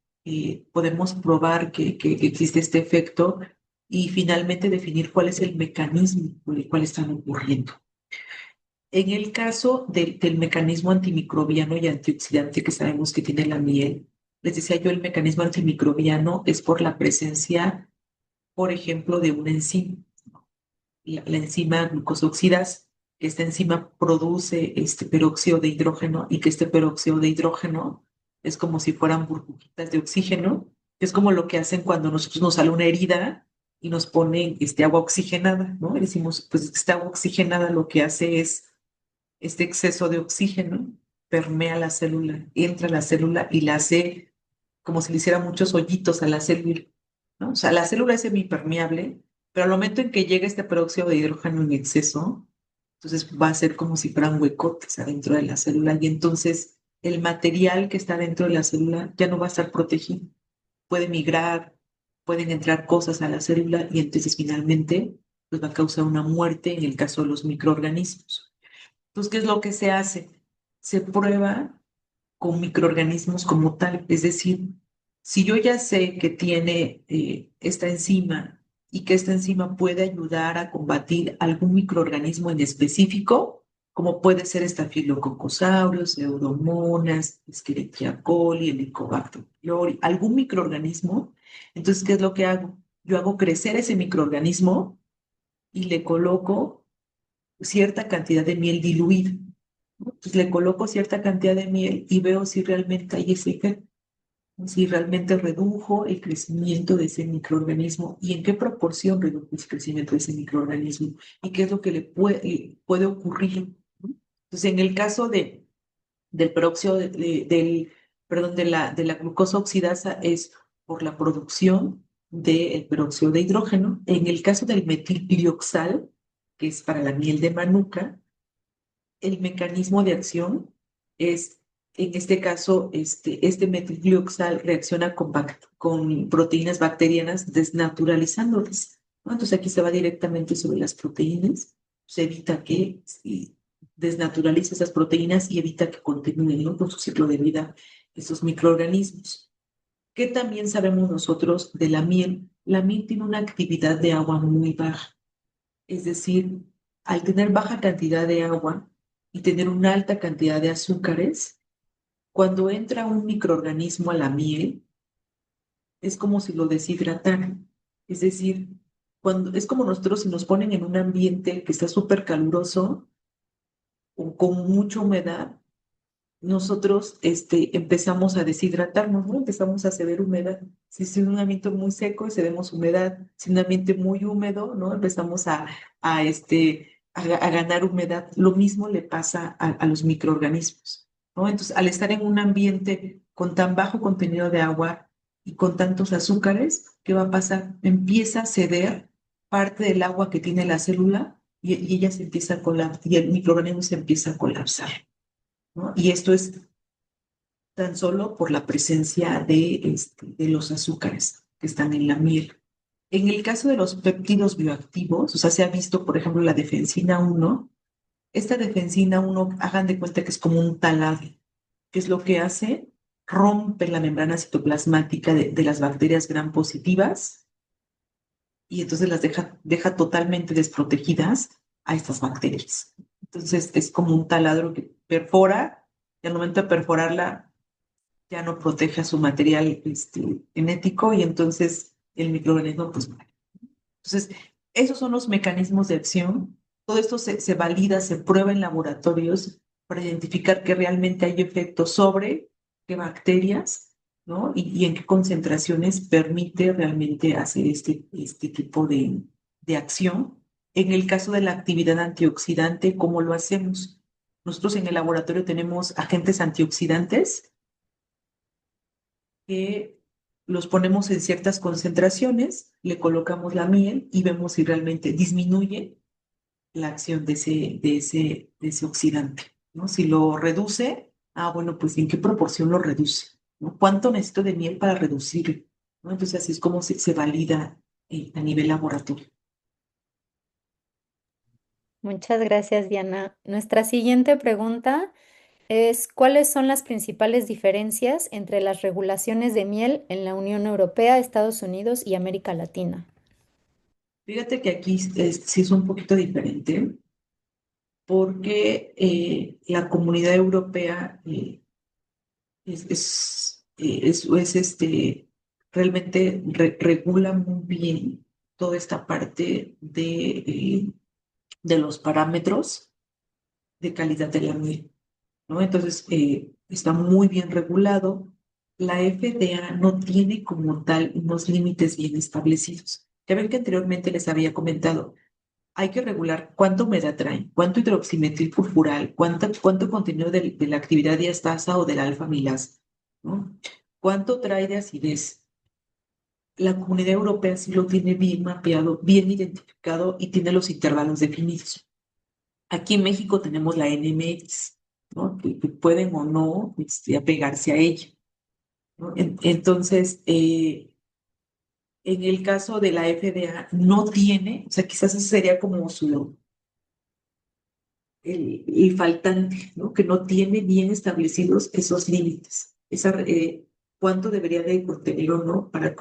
podemos probar que existe este efecto y finalmente definir cuál es el mecanismo por el cual están ocurriendo. En el caso del mecanismo antimicrobiano y antioxidante que sabemos que tiene la miel, les decía yo, el mecanismo antimicrobiano es por la presencia, por ejemplo, de una enzima, la enzima glucosoxidasa, que esta enzima produce este peróxido de hidrógeno y que este peróxido de hidrógeno es como si fueran burbujitas de oxígeno, que es como lo que hacen cuando nosotros nos sale una herida y nos ponen agua oxigenada, ¿no? Y decimos, pues esta agua oxigenada lo que hace es este exceso de oxígeno permea la célula, entra a la célula y la hace como si le hiciera muchos hoyitos a la célula, ¿no? O sea, la célula es semipermeable, pero al momento en que llega este peróxido de hidrógeno en exceso, entonces va a ser como si fueran huecotes adentro de la célula y entonces el material que está dentro de la célula ya no va a estar protegido. Puede migrar, pueden entrar cosas a la célula y entonces finalmente pues va a causar una muerte en el caso de los microorganismos. Entonces, ¿qué es lo que se hace? Se prueba con microorganismos como tal. Es decir, si yo ya sé que tiene esta enzima y que esta enzima puede ayudar a combatir algún microorganismo en específico, como puede ser Staphylococcus aureus, Pseudomonas, Escherichia coli, Helicobacter pylori, algún microorganismo, entonces, ¿qué es lo que hago? Yo hago crecer ese microorganismo y le coloco cierta cantidad de miel diluida, ¿no? Entonces le coloco cierta cantidad de miel y veo si realmente hay ese efecto, ¿no? Si realmente redujo el crecimiento de ese microorganismo y en qué proporción redujo el crecimiento de ese microorganismo y qué es lo que puede ocurrir, ¿no? Entonces, en el caso del peróxido perdón, de la glucosa oxidasa es por la producción del peróxido de hidrógeno. En el caso del metilglioxal, que es para la miel de manuka, el mecanismo de acción es, en este caso, este metilglioxal reacciona con proteínas bacterianas desnaturalizándolas, ¿no? Entonces aquí se va directamente sobre las proteínas, se evita que desnaturalice esas proteínas y evita que continúen, ¿no?, con su ciclo de vida esos microorganismos. ¿Qué también sabemos nosotros de la miel? La miel tiene una actividad de agua muy baja. Es decir, al tener baja cantidad de agua y tener una alta cantidad de azúcares, cuando entra un microorganismo a la miel, es como si lo deshidrataran. Es decir, es como nosotros si nos ponen en un ambiente que está súper caluroso o con mucha humedad, nosotros empezamos a deshidratarnos, ¿no? Empezamos a ceder humedad. Si es un ambiente muy seco, cedemos humedad. Si es un ambiente muy húmedo, ¿no? Empezamos a ganar humedad. Lo mismo le pasa a los microorganismos, ¿no? Entonces, al estar en un ambiente con tan bajo contenido de agua y con tantos azúcares, ¿qué va a pasar? Empieza a ceder parte del agua que tiene la célula y ella se empieza a colapsar, y el microorganismo se empieza a colapsar, ¿no? Y esto es tan solo por la presencia de los azúcares que están en la miel. En el caso de los péptidos bioactivos, o sea, se ha visto, por ejemplo, la defensina 1. Esta defensina 1, hagan de cuenta que es como un taladro. ¿Qué es lo que hace? Rompe la membrana citoplasmática de las bacterias gram positivas y entonces las deja totalmente desprotegidas a estas bacterias. Entonces es como un taladro que perfora y al momento de perforarla ya no protege a su material genético y entonces el microorganismo pues muere. Entonces, esos son los mecanismos de acción. Todo esto se valida, se prueba en laboratorios para identificar que realmente hay efectos sobre qué bacterias, ¿no? Y en qué concentraciones permite realmente hacer este tipo de acción. En el caso de la actividad antioxidante, ¿cómo lo hacemos? Nosotros en el laboratorio tenemos agentes antioxidantes que los ponemos en ciertas concentraciones, le colocamos la miel y vemos si realmente disminuye la acción de ese oxidante, ¿no? Si lo reduce, bueno, pues ¿en qué proporción lo reduce? ¿No? ¿Cuánto necesito de miel para reducirlo? ¿No? Entonces así es como se valida a nivel laboratorio. Muchas gracias, Diana. Nuestra siguiente pregunta es ¿cuáles son las principales diferencias entre las regulaciones de miel en la Unión Europea, Estados Unidos y América Latina? Fíjate que aquí sí es un poquito diferente porque la comunidad europea realmente regula muy bien toda esta parte de los parámetros de calidad de la miel, ¿no? Entonces, está muy bien regulado. La FDA no tiene como tal unos límites bien establecidos. Ya ven que anteriormente les había comentado, hay que regular cuánta humedad trae, cuánto hidroximetil furfural, cuánto contenido de la actividad diastasa o del alfa milasa, ¿no? Cuánto trae de acidez. La Comunidad Europea sí lo tiene bien mapeado, bien identificado y tiene los intervalos definidos. Aquí en México tenemos la NMX, ¿no? Que pueden o no apegarse a ella, ¿no? Entonces, en el caso de la FDA, no tiene, o sea, quizás ese sería como el faltante, ¿no? Que no tiene bien establecidos esos límites, cuánto debería de contener o no para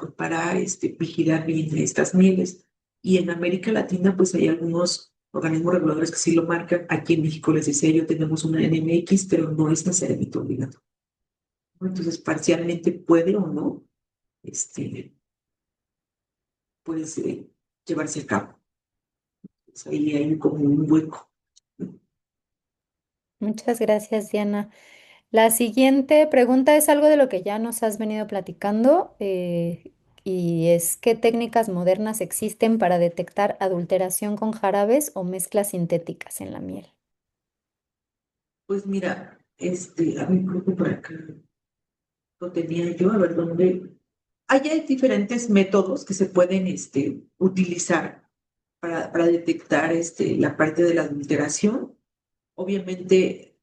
vigilar bien estas mieles. Y en América Latina, pues hay algunos organismos reguladores que sí lo marcan. Aquí en México, les decía yo, tenemos una NMX, pero no es necesariamente obligatorio, ¿no? Entonces, parcialmente puede o no, pues, llevarse a cabo. Pues ahí hay como un hueco. Muchas gracias, Diana. La siguiente pregunta es algo de lo que ya nos has venido platicando, y es ¿qué técnicas modernas existen para detectar adulteración con jarabes o mezclas sintéticas en la miel? Pues mira, a mí creo que por acá lo tenía yo, a ver dónde. Hay diferentes métodos que se pueden utilizar para detectar la parte de la adulteración. Obviamente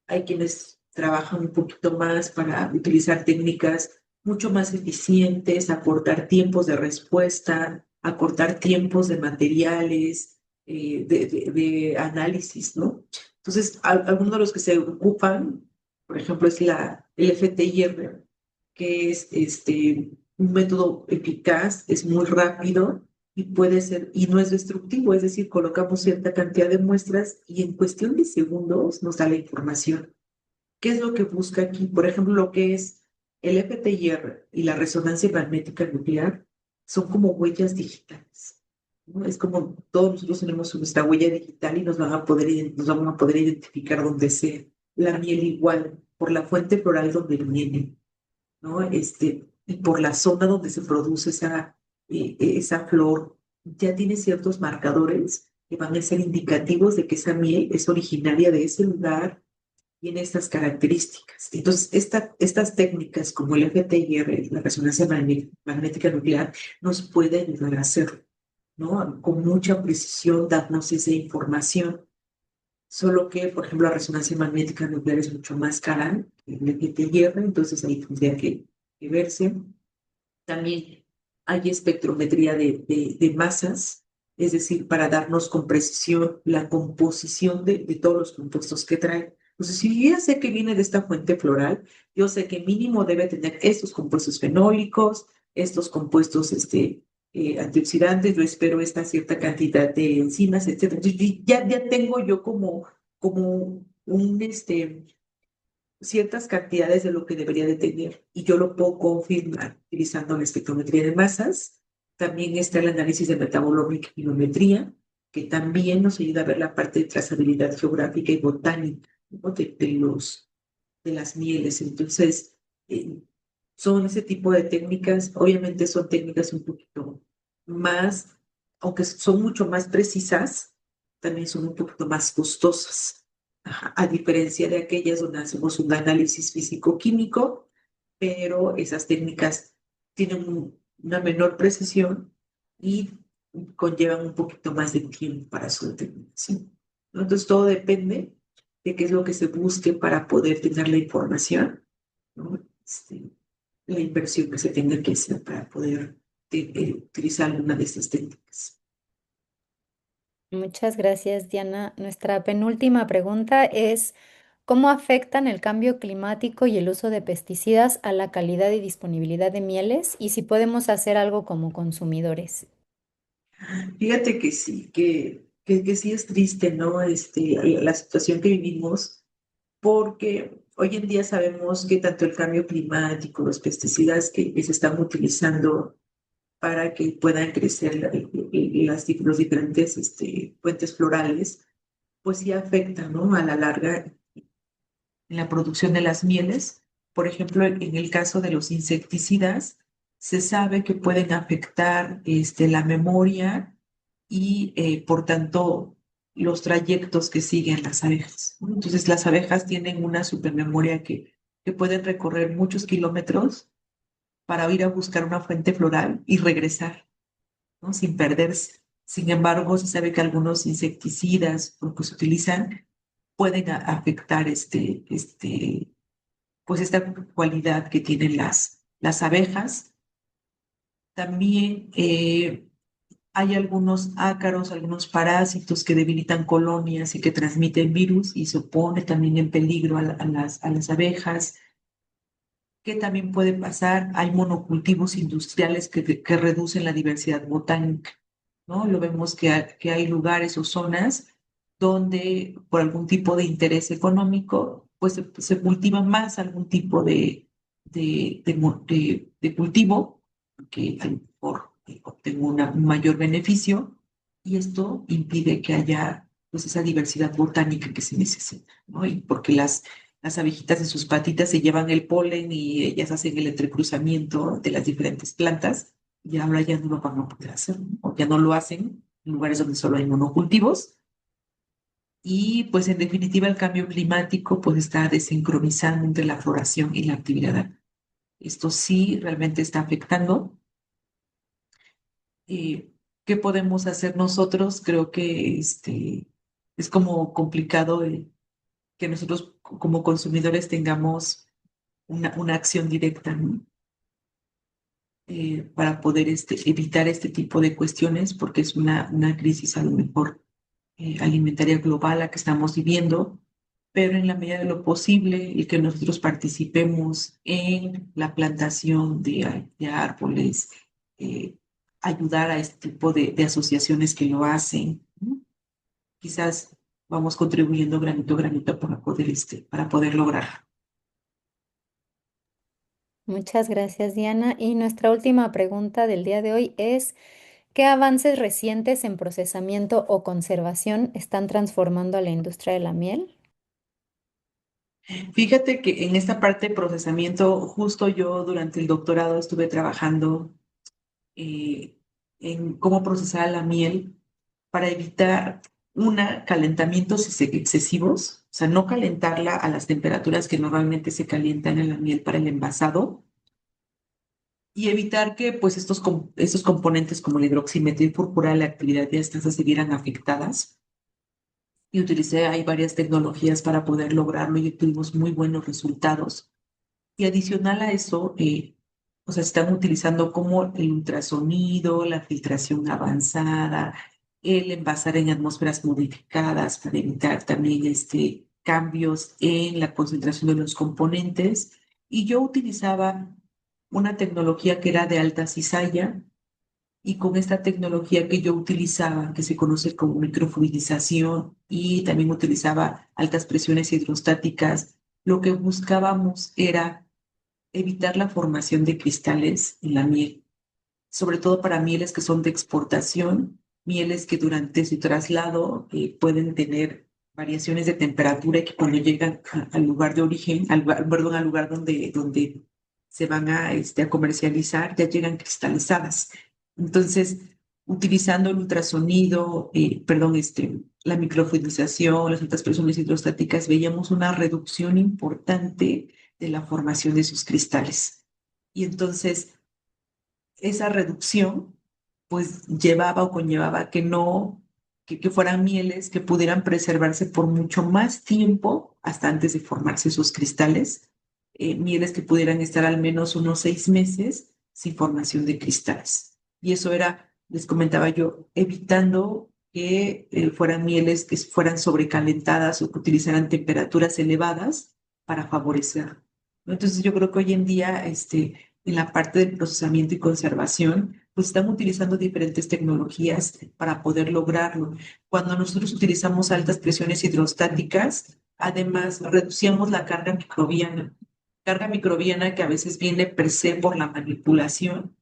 hay quienes trabajan un poquito más para utilizar técnicas mucho más eficientes, acortar tiempos de respuesta, acortar tiempos de materiales, de análisis, ¿no? Entonces, algunos de los que se ocupan, por ejemplo, es el FTIR, que es un método eficaz, es muy rápido y puede ser, y no es destructivo, es decir, colocamos cierta cantidad de muestras y en cuestión de segundos nos da la información. ¿Qué es lo que busca aquí? Por ejemplo, lo que es el FTIR y la resonancia magnética nuclear son como huellas digitales, ¿no? Es como todos nosotros tenemos nuestra huella digital y nos van a poder identificar donde sea. La miel igual, por la fuente floral donde viene, ¿no? Y por la zona donde se produce esa flor, ya tiene ciertos marcadores que van a ser indicativos de que esa miel es originaria de ese lugar, tiene estas características. Entonces, estas técnicas como el FTIR, la resonancia magnética nuclear, nos puede ayudar a hacerlo, ¿no? Con mucha precisión darnos esa información. Solo que, por ejemplo, la resonancia magnética nuclear es mucho más cara que el FTIR, entonces ahí tendría que verse. También hay espectrometría de masas, es decir, para darnos con precisión la composición de todos los compuestos que trae. Entonces, si yo ya sé que viene de esta fuente floral, yo sé que mínimo debe tener estos compuestos fenólicos, estos compuestos antioxidantes, yo espero esta cierta cantidad de enzimas, etcétera. Entonces, ya tengo yo como un, ciertas cantidades de lo que debería de tener y yo lo puedo confirmar utilizando la espectrometría de masas. También está el análisis de metabolomimetría, que también nos ayuda a ver la parte de trazabilidad geográfica y botánica, ¿no? de las mieles. Entonces, son ese tipo de técnicas, obviamente son técnicas un poquito más, aunque son mucho más precisas, también son un poquito más costosas. Ajá, a diferencia de aquellas donde hacemos un análisis físico-químico, pero esas técnicas tienen una menor precisión y conllevan un poquito más de tiempo para su determinación, ¿no? Entonces, todo depende de qué es lo que se busque para poder tener la información, ¿no? La inversión que se tenga que hacer para poder utilizar alguna de estas técnicas. Muchas gracias, Diana. Nuestra penúltima pregunta es ¿Cómo afectan el cambio climático y el uso de pesticidas a la calidad y disponibilidad de mieles? Y si podemos hacer algo como consumidores. Fíjate que sí, que sí es triste, ¿no? La situación que vivimos, porque hoy en día sabemos que tanto el cambio climático, los pesticidas que se están utilizando para que puedan crecer los diferentes puentes florales, pues sí afectan, ¿no? A la larga en la producción de las mieles. Por ejemplo, en el caso de los insecticidas, se sabe que pueden afectar la memoria y, por tanto, los trayectos que siguen las abejas, ¿no? Entonces, las abejas tienen una supermemoria que pueden recorrer muchos kilómetros para ir a buscar una fuente floral y regresar, ¿no? Sin perderse. Sin embargo, se sabe que algunos insecticidas, porque se utilizan, pueden afectar pues esta cualidad que tienen las abejas. También hay algunos ácaros, algunos parásitos que debilitan colonias y que transmiten virus y se pone también en peligro a las abejas. ¿Qué también puede pasar? Hay monocultivos industriales que reducen la diversidad botánica, ¿no? Lo vemos que hay lugares o zonas donde por algún tipo de interés económico, pues se cultiva más algún tipo de cultivo que a lo mejor obtenga un mayor beneficio y esto impide que haya pues esa diversidad botánica que se necesita, ¿no? Y porque las abejitas en sus patitas se llevan el polen y ellas hacen el entrecruzamiento de las diferentes plantas y ahora ya no lo van a poder hacer, ¿no? O ya no lo hacen en lugares donde solo hay monocultivos. Y pues en definitiva el cambio climático pues está desincronizando entre la floración y la actividad. Esto sí realmente está afectando. Eh, ¿Qué podemos hacer nosotros? Creo que es como complicado que nosotros como consumidores tengamos una acción directa, ¿no? Para poder evitar este tipo de cuestiones, porque es una crisis a lo mejor alimentaria global la que estamos viviendo, pero en la medida de lo posible y que nosotros participemos en la plantación de árboles, eh, ayudar a este tipo de asociaciones que lo hacen, ¿no? Quizás vamos contribuyendo granito a granito para poder lograrlo. Muchas gracias, Diana. Y nuestra última pregunta del día de hoy es, ¿qué avances recientes en procesamiento o conservación están transformando a la industria de la miel? Fíjate que en esta parte de procesamiento, justo yo durante el doctorado estuve trabajando eh, en cómo procesar la miel para evitar calentamientos excesivos, o sea, no calentarla a las temperaturas que normalmente se calientan en la miel para el envasado y evitar que pues estos componentes como la hidroximetilfurpurada, la actividad de estas se vieran afectadas. Y utilicé, hay varias tecnologías para poder lograrlo y tuvimos muy buenos resultados. Y adicional a eso, o sea, están utilizando como el ultrasonido, la filtración avanzada, el envasar en atmósferas modificadas para evitar también cambios en la concentración de los componentes. Y yo utilizaba una tecnología que era de alta cizalla y con esta tecnología que yo utilizaba, que se conoce como microfluidización, y también utilizaba altas presiones hidrostáticas, lo que buscábamos era evitar la formación de cristales en la miel, sobre todo para mieles que son de exportación, mieles que durante su traslado pueden tener variaciones de temperatura y que cuando llegan al lugar de origen, perdón, al lugar donde se van a comercializar, ya llegan cristalizadas. Entonces, utilizando el ultrasonido, perdón, la microfluidización, las altas presiones hidrostáticas, veíamos una reducción importante de la formación de sus cristales. Y entonces, esa reducción, pues llevaba o conllevaba que no, que fueran mieles que pudieran preservarse por mucho más tiempo hasta antes de formarse sus cristales, mieles que pudieran estar al menos unos 6 meses sin formación de cristales. Y eso era, les comentaba yo, evitando que fueran mieles que fueran sobrecalentadas o que utilizaran temperaturas elevadas para favorecer, ¿no? Entonces yo creo que hoy en día, en la parte del procesamiento y conservación, pues están utilizando diferentes tecnologías para poder lograrlo. Cuando nosotros utilizamos altas presiones hidrostáticas, además reducíamos la carga microbiana que a veces viene per se por la manipulación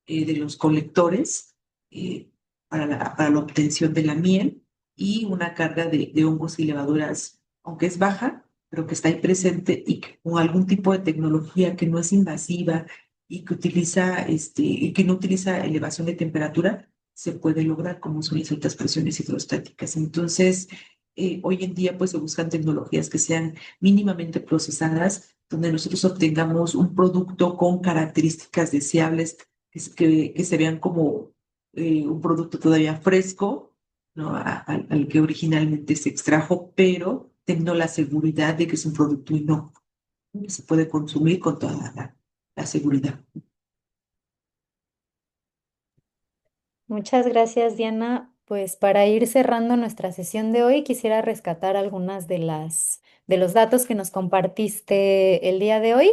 de los colectores eh, para la obtención de la miel y una carga de hongos y levaduras, aunque es baja, pero que está ahí presente y que con algún tipo de tecnología que no es invasiva y que y que no utiliza elevación de temperatura, se puede lograr como son las altas presiones hidrostáticas. Entonces, hoy en día pues se buscan tecnologías que sean mínimamente procesadas, donde nosotros obtengamos un producto con características deseables que se vean como un producto todavía fresco, ¿no? Al que originalmente se extrajo, pero teniendo la seguridad de que es un producto inocuo, que se puede consumir con toda la seguridad. Muchas gracias, Diana. Pues para ir cerrando nuestra sesión de hoy, quisiera rescatar algunas de los datos que nos compartiste el día de hoy.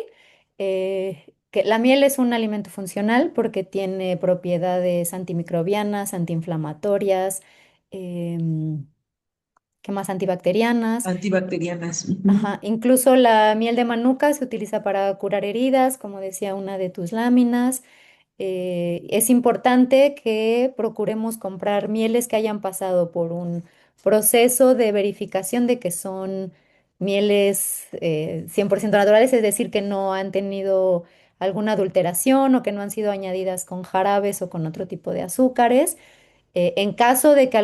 Que la miel es un alimento funcional porque tiene propiedades antimicrobianas, antiinflamatorias, em, ¿qué más? Antibacterianas. Antibacterianas. Ujú, Ajá, incluso la miel de manuka se utiliza para curar heridas, como decía una de tus láminas. Es importante que procuremos comprar mieles que hayan pasado por un proceso de verificación de que son mieles 100% naturales, es decir, que no han tenido alguna adulteración o que no han sido añadidas con jarabes o con otro tipo de azúcares. En caso de que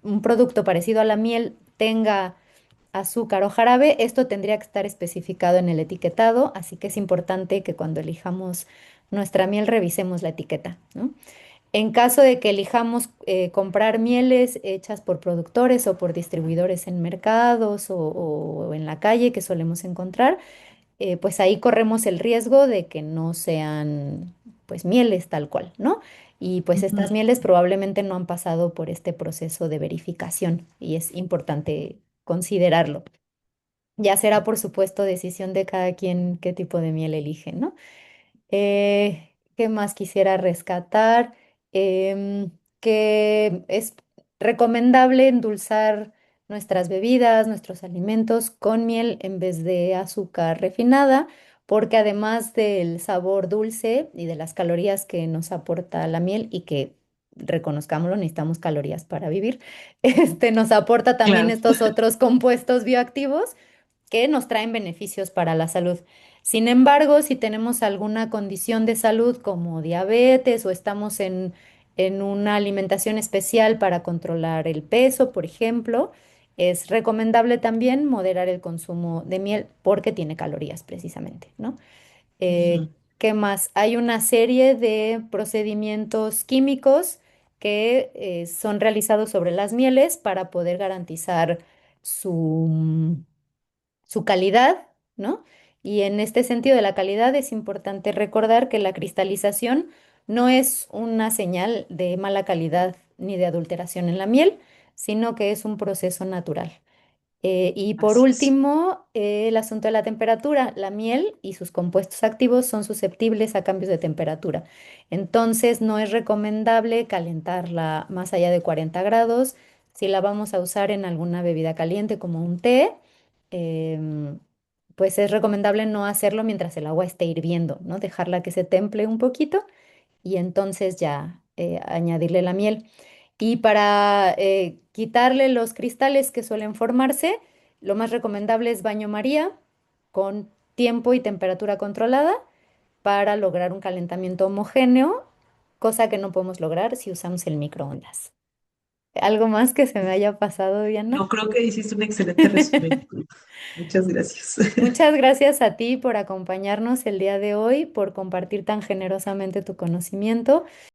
un producto parecido a la miel tenga azúcar o jarabe, esto tendría que estar especificado en el etiquetado, así que es importante que cuando elijamos nuestra miel revisemos la etiqueta, ¿no? En caso de que elijamos comprar mieles hechas por productores o por distribuidores en mercados o en la calle que solemos encontrar, pues ahí corremos el riesgo de que no sean pues mieles tal cual, ¿no? Y pues estas ujú. mieles probablemente no han pasado por este proceso de verificación y es importante considerarlo. Ya será, por supuesto, decisión de cada quien qué tipo de miel elige, ¿no? ¿Qué más quisiera rescatar? Que es recomendable endulzar nuestras bebidas, nuestros alimentos con miel en vez de azúcar refinada, porque además del sabor dulce y de las calorías que nos aporta la miel y que reconozcámoslo, necesitamos calorías para vivir, nos aporta también Claro. estos otros compuestos bioactivos que nos traen beneficios para la salud. Sin embargo, si tenemos alguna condición de salud como diabetes o estamos en una alimentación especial para controlar el peso, por ejemplo, es recomendable también moderar el consumo de miel porque tiene calorías precisamente, ¿no? Ujú, ¿Qué más? Hay una serie de procedimientos químicos que son realizados sobre las mieles para poder garantizar su su calidad, ¿no? Y en este sentido de la calidad es importante recordar que la cristalización no es una señal de mala calidad ni de adulteración en la miel, sino que es un proceso natural. Y por así es. último, el asunto de la temperatura. La miel y sus compuestos activos son susceptibles a cambios de temperatura. Entonces, no es recomendable calentarla más allá de 40 grados. Si la vamos a usar en alguna bebida caliente como un té, em, pues es recomendable no hacerlo mientras el agua esté hirviendo, ¿no? Dejarla que se temple un poquito y entonces ya añadirle la miel. Y para quitarle los cristales que suelen formarse, lo más recomendable es baño María con tiempo y temperatura controlada para lograr un calentamiento homogéneo, cosa que no podemos lograr si usamos el microondas. ¿Algo más que se me haya pasado, Diana? No, creo que hiciste un excelente resumen. Muchas gracias. Muchas gracias a ti por acompañarnos el día de hoy, por compartir tan generosamente tu conocimiento.